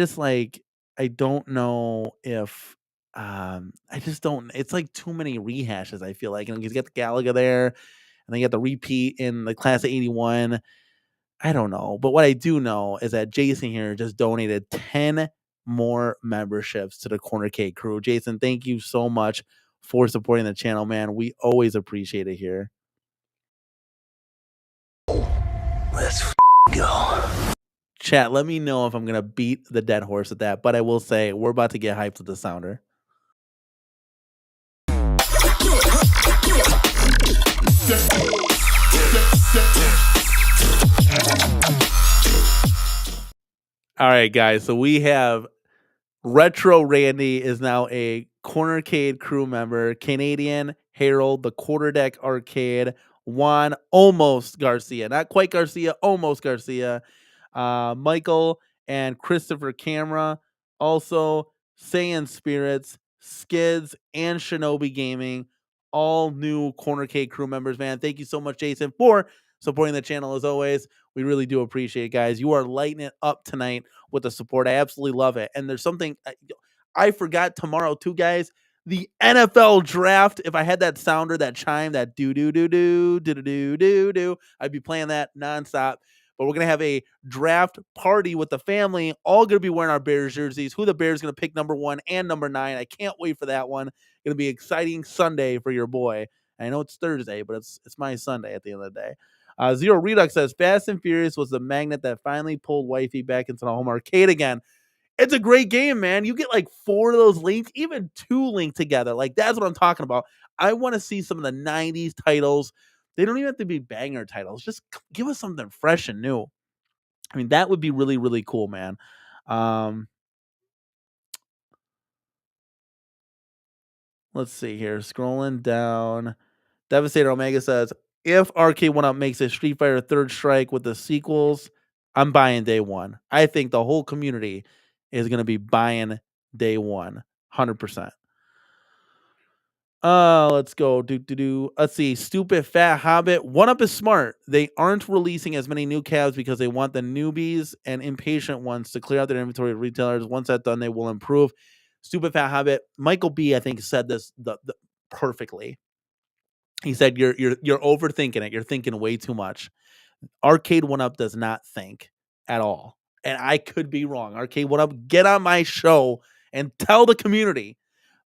don't know if I just don't. It's like too many rehashes. I feel like, and you get the Galaga there, and then you got the repeat in the class of '81. I don't know, but what I do know is that Jason here just donated 10 more memberships to the Corner Cake crew. Jason, thank you so much for supporting the channel, man. We always appreciate it here. Let's go. Chat, let me know if I'm going to beat the dead horse at that, but I will say we're about to get hyped with the sounder. All right, guys. So we have Retro Randy is now a Cornercade crew member. Canadian Harold, the Quarterdeck Arcade, Juan, almost Garcia, not quite Garcia, almost Garcia. Michael and Christopher Camera, also Saiyan Spirits, Skids, and Shinobi Gaming, all new Cornercade crew members, man. Thank you so much, Jason, for supporting the channel as always. We really do appreciate it, guys. You are lighting it up tonight with the support. I absolutely love it. And there's something I forgot tomorrow too, guys. The NFL draft. If I had that sounder, that chime, that do do do do do do do do, I'd be playing that nonstop. But we're gonna have a draft party with the family. All gonna be wearing our Bears jerseys. Who the Bears gonna pick number 1 and number 9? I can't wait for that one. Gonna be an exciting Sunday for your boy. I know it's Thursday, but it's my Sunday at the end of the day. Zero Redux says Fast and Furious was the magnet that finally pulled wifey back into the home arcade again. It's a great game, man. You get like 4 of those links, even 2 linked together. Like, that's what I'm talking about. I want to see some of the 90s titles. They don't even have to be banger titles. Just give us something fresh and new. I mean, that would be really, really cool, man. Let's see here. Scrolling down. Devastator Omega says, if Arcade1up makes a Street Fighter Third Strike with the sequels, I'm buying day one. I think the whole community is going to be buying day one. 100%. Let's go. Let's see. Stupid fat hobbit. One Up is smart. They aren't releasing as many new cabs because they want the newbies and impatient ones to clear out their inventory of retailers. Once that's done, they will improve. Stupid fat hobbit. Michael B, I think, said this perfectly. He said, "You're overthinking it. You're thinking way too much. Arcade1up does not think at all, and I could be wrong. Arcade1up, get on my show and tell the community."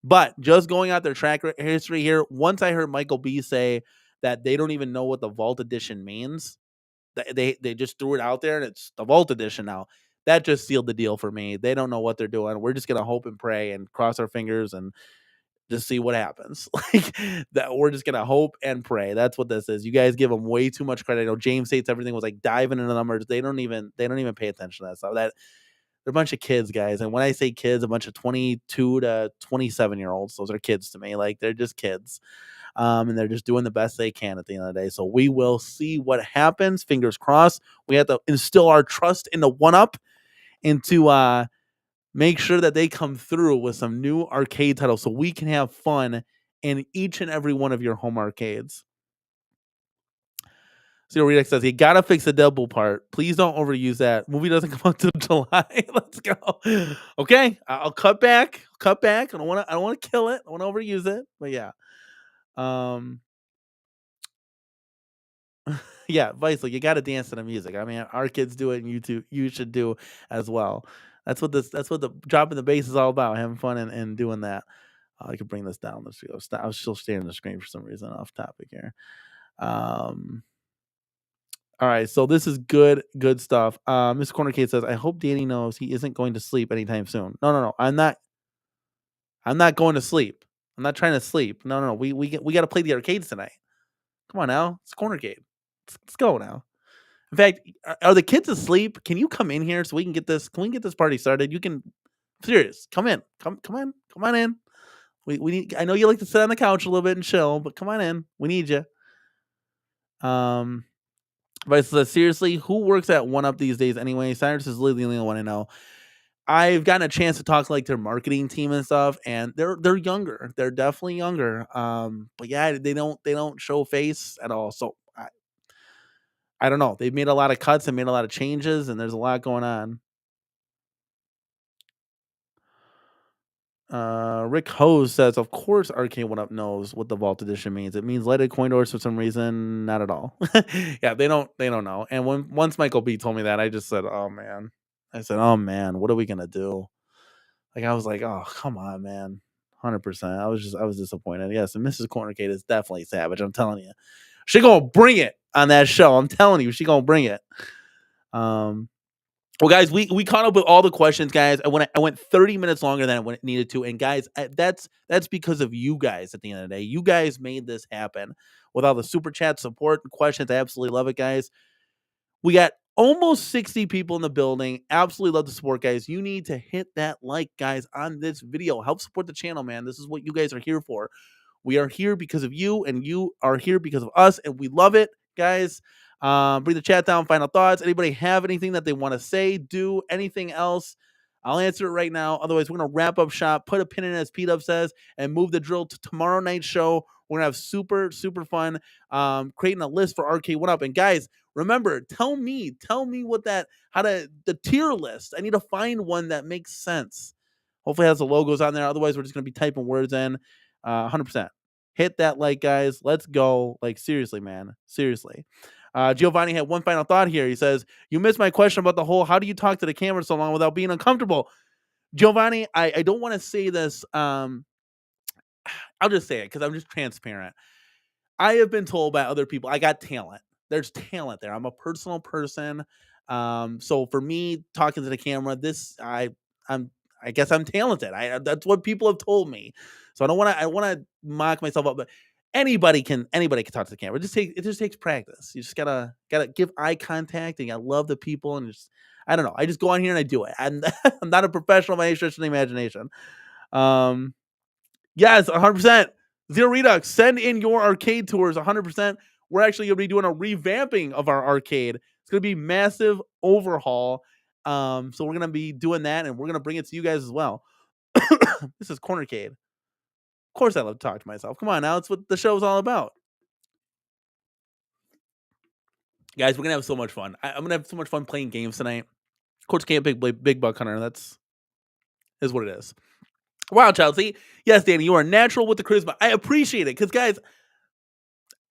But just going out their track history here, once I heard Michael B say that they don't even know what the Vault Edition means, they just threw it out there and it's the Vault Edition now. That just sealed the deal for me. They don't know what they're doing. We're just gonna hope and pray and cross our fingers and just see what happens. Like that, we're just gonna hope and pray. That's what this is. You guys give them way too much credit. I know James States everything was like diving into the numbers. They don't even pay attention to that stuff. They're a bunch of kids, guys. And when I say kids, a bunch of 22 to 27-year-olds, those are kids to me. Like they're just kids. And they're just doing the best they can at the end of the day. So we will see what happens. Fingers crossed. We have to instill our trust in the One Up and to make sure that they come through with some new arcade titles so we can have fun in each and every one of your home arcades. Zero Redux says, you gotta fix the double part. Please don't overuse that. Movie doesn't come out till July. Let's go. Okay, I'll cut back. I don't want to kill it. I want to overuse it. But yeah. Yeah, Vice, like you gotta dance to the music. I mean, our kids do it and you should do as well. That's what the dropping the bass is all about, having fun and doing that. I could bring this down. Let's go. I was still staring at the screen for some reason off topic here. All right, so this is good stuff. Miss Corner Kate says, "I hope Danny knows he isn't going to sleep anytime soon." No. I'm not. I'm not going to sleep. I'm not trying to sleep. No. We got to play the arcades tonight. Come on now, it's Corner Kate. Let's go now. In fact, are the kids asleep? Can you come in here so we can get this? Can we get this party started? You can. Serious. Come in. Come on in. We need. I know you like to sit on the couch a little bit and chill, but come on in. We need you. Vice says, seriously, who works at One Up these days anyway? Cyrus is literally the only one I know. I've gotten a chance to talk to like their marketing team and stuff, and they're younger. They're definitely younger. But yeah, they don't show face at all. So I don't know. They've made a lot of cuts and made a lot of changes, and there's a lot going on. Rick Hose says, of course Arcade1up knows what the Vault Edition means. It means lighted coin doors for some reason. Not at all. Yeah, they don't know. And once Michael B told me that, I just said, oh man. Oh man, what are we gonna do? Like I was like, oh come on, man. 100%. I was disappointed. Yes, and Mrs. Cornercade is definitely savage. I'm telling you. She gonna bring it on that show. I'm telling you, she gonna bring it. Well, guys, we caught up with all the questions, guys. I went 30 minutes longer than I needed to, and guys, that's because of you guys. At the end of the day, you guys made this happen with all the super chat support and questions. I absolutely love it, guys. We got almost 60 people in the building. Absolutely love the support, guys. You need to hit that like, guys, on this video. Help support the channel, man. This is what you guys are here for. We are here because of you, and you are here because of us, and we love it, guys. Bring the chat down. Final thoughts. Anybody have anything that they want to say? Do anything else? I'll answer it right now. Otherwise, we're gonna wrap up shop, put a pin in it, as Pete Up says, and move the drill to tomorrow night's show. We're gonna have super fun. Creating a list for Arcade1up. And guys, remember, tell me what the tier list. I need to find one that makes sense. Hopefully, it has the logos on there. Otherwise, we're just gonna be typing words in. 100%. Hit that like, guys. Let's go. Like, seriously, man. Seriously. Giovanni had one final thought here. He says, you missed my question about the whole, how do you talk to the camera so long without being uncomfortable? Giovanni, I don't want to say this. I'll just say it because I'm just transparent. I have been told by other people, I got talent. There's talent there. I'm a personal person. So for me, talking to the camera, I guess I'm talented. That's what people have told me. So I want to mock myself up, but anybody can talk to the camera. It just takes practice. You just gotta give eye contact, and you gotta love the people, and just I don't know. I just go on here and I do it. I'm not a professional by any stretch of the imagination. Yes, 100%. Zero Redux. Send in your arcade tours. 100%. We're actually gonna be doing a revamping of our arcade. It's gonna be massive overhaul. So we're gonna be doing that, and we're gonna bring it to you guys as well. This is Cornercade. Of course I love to talk to myself. Come on now, it's what the show's all about. Guys, we're gonna have so much fun. I'm gonna have so much fun playing games tonight. Of course, can't big buck hunter. That's is what it is. Wow, Chelsea. Yes, Danny, you are natural with the charisma. I appreciate it because, guys,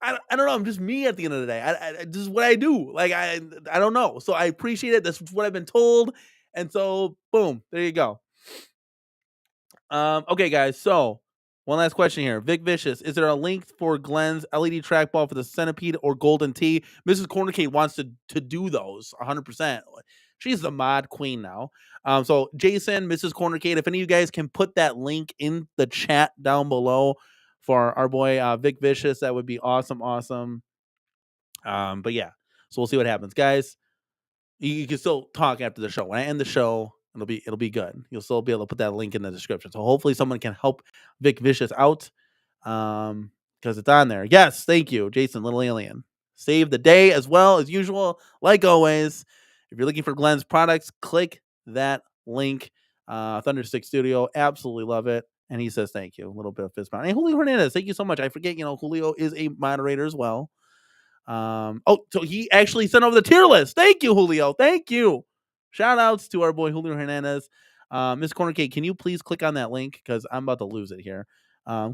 I don't know. I'm just me at the end of the day. This is what I do. Like I don't know. So I appreciate it. That's what I've been told. And so, boom, there you go. Okay, guys. So one last question here. Vic Vicious, is there a link for Glenn's LED trackball for the Centipede or Golden Tee? Mrs. Cornercade wants to do those 100%. She's the mod queen now. So Jason, Mrs. Cornercade, if any of you guys can put that link in the chat down below for our boy Vic Vicious, that would be awesome, awesome. But yeah, so we'll see what happens, guys. You can still talk after the show. When I end the show, it'll be good. You'll still be able to put that link in the description. So hopefully someone can help Vic Vicious out. Because it's on there. Yes, thank you, Jason, Little Alien. Save the day as well as usual. Like always, if you're looking for Glenn's products, click that link. Thunderstick Studio, absolutely love it. And he says thank you. A little bit of fist bump. Hey, Julio Hernandez, thank you so much. I forget, Julio is a moderator as well. So he actually sent over the tier list. Thank you, Julio. Thank you. Shout outs to our boy Julio Hernandez. Miss Corner Cake, can you please click on that link? Because I'm about to lose it here.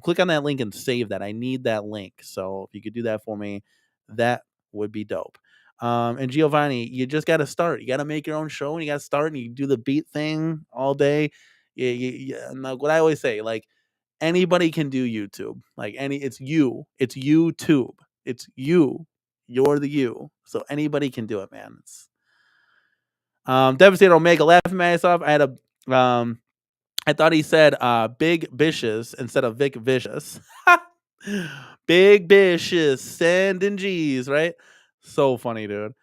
Click on that link and save that. I need that link. So if you could do that for me, that would be dope. And Giovanni, you just got to start. You got to make your own show and you got to start and you do the beat thing all day. And like what I always say, like anybody can do YouTube. Like it's YouTube. It's you. You're the you. So anybody can do it, man. It's Devastator Omega laughing myself. I thought he said Big Vicious instead of Vic Vicious. Big Vicious, sending G's, right? So funny, dude.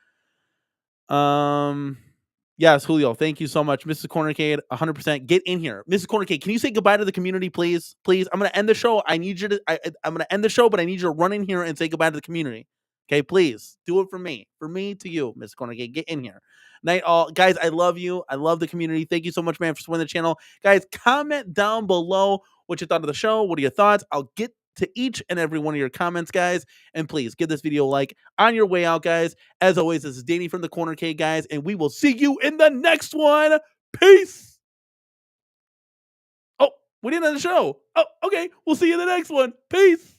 Yes, Julio, thank you so much. Mrs. Cornercade, 100%. Get in here. Mrs. Cornercade, can you say goodbye to the community, please? Please. I'm going to end the show. I need you to, I'm going to end the show, but I need you to run in here and say goodbye to the community. Okay, please. Do it for me. For me to you, Mrs. Cornercade. Get in here. Night all. Guys, I love you. I love the community. Thank you so much, man, for supporting the channel. Guys, comment down below what you thought of the show. What are your thoughts? I'll get to each and every one of your comments, guys. And please give this video a like on your way out, guys. As always, this is Danny from the Corner Cake, guys, and we will see you in the next one. Peace. Oh, we didn't end the show. Oh, okay. We'll see you in the next one. Peace.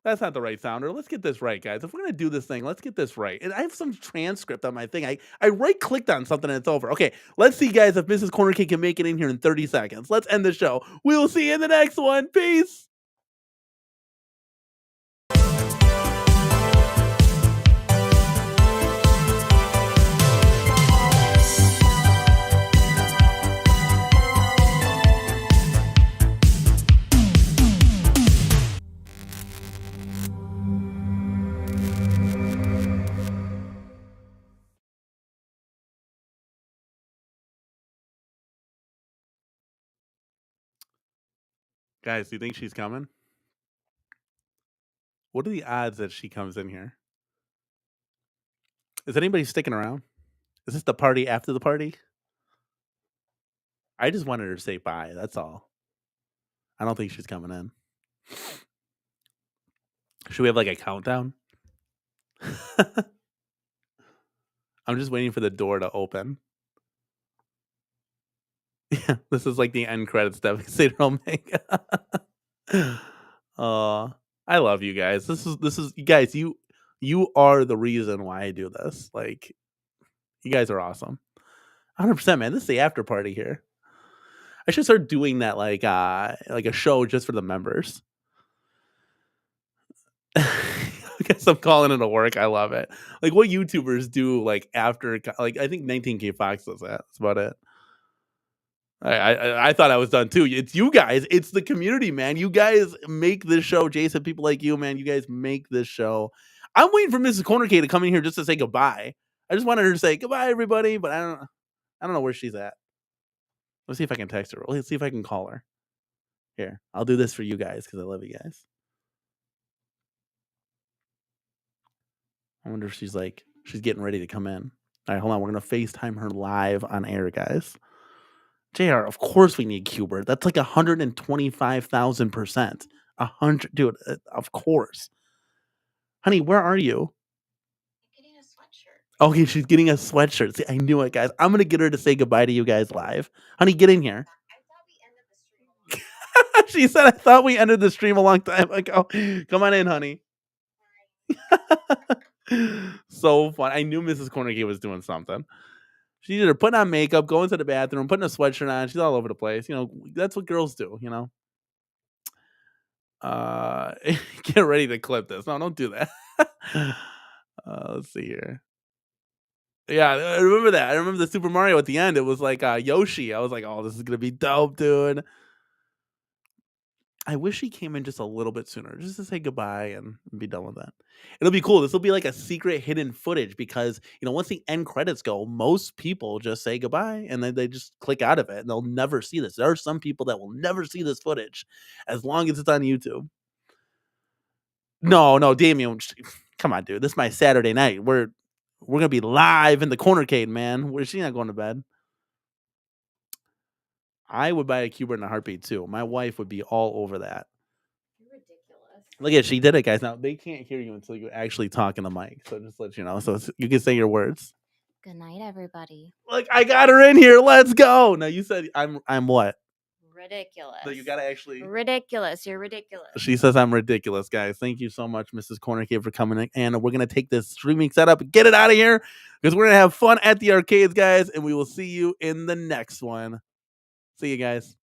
That's not the right sounder. Let's get this right, guys. If we're going to do this thing, let's get this right. And I have some transcript on my thing. I right-clicked on something and it's over. Okay, let's see, guys, if Mrs. Corner Cake can make it in here in 30 seconds. Let's end the show. We will see you in the next one. Peace. Guys, do you think she's coming? What are the odds that she comes in here? Is anybody sticking around? Is this the party after the party? I just wanted her to say bye. That's all. I don't think she's coming in. Should we have like a countdown? I'm just waiting for the door to open. Yeah, this is like the end credits Devastator Omega. I love you guys. This is you guys, you are the reason why I do this. Like you guys are awesome. 100%, man. This is the after party here. I should start doing that like a show just for the members. I guess I'm calling it a work. I love it. Like what YouTubers do like after like I think 19K Fox does that. That's about it. I thought I was done too. It's you guys. It's the community, man. You guys make this show. Jason, people like you, man. You guys make this show. I'm waiting for Mrs. Cornercade to come in here just to say goodbye. I just wanted her to say goodbye, everybody, but I don't know where she's at. Let's see if I can text her. Let's see if I can call her. Here, I'll do this for you guys because I love you guys. I wonder if she's getting ready to come in. All right, hold on. We're gonna FaceTime her live on air, guys. JR, of course we need Cubert. That's like 125,000%. 100, dude. Of course, honey. Where are you? Okay, she's getting a sweatshirt. See, I knew it, guys. I'm gonna get her to say goodbye to you guys live. Honey, get in here. She said, "I thought we ended the stream a long time ago." Come on in, honey. So fun. I knew Mrs. Cornergate was doing something. She's either putting on makeup, going to the bathroom, putting a sweatshirt on. She's all over the place. That's what girls do. Get ready to clip this. No, don't do that. Let's see here. Yeah, I remember that. I remember the Super Mario at the end. It was like Yoshi. I was like, oh, this is gonna be dope, dude. I wish he came in just a little bit sooner, just to say goodbye and be done with that. It'll be cool. This will be like a secret hidden footage because once the end credits go, most people just say goodbye and then they just click out of it and they'll never see this. There are some people that will never see this footage as long as it's on YouTube. No, Damien, come on, dude. This is my Saturday night. We're gonna be live in the cornercade, man. Where's she not going to bed? I would buy a Cubert in a heartbeat too. My wife would be all over that. You're ridiculous. Look at she did it, guys. Now they can't hear you until you actually talk in the mic. So just let you know. So you can say your words. Good night, everybody. Look, I got her in here. Let's go. Now you said I'm what? Ridiculous. No, you gotta actually. Ridiculous. You're ridiculous. She says I'm ridiculous, guys. Thank you so much, Mrs. Cornercade, for coming in. And we're gonna take this streaming setup and get it out of here because we're gonna have fun at the arcades, guys. And we will see you in the next one. See you guys.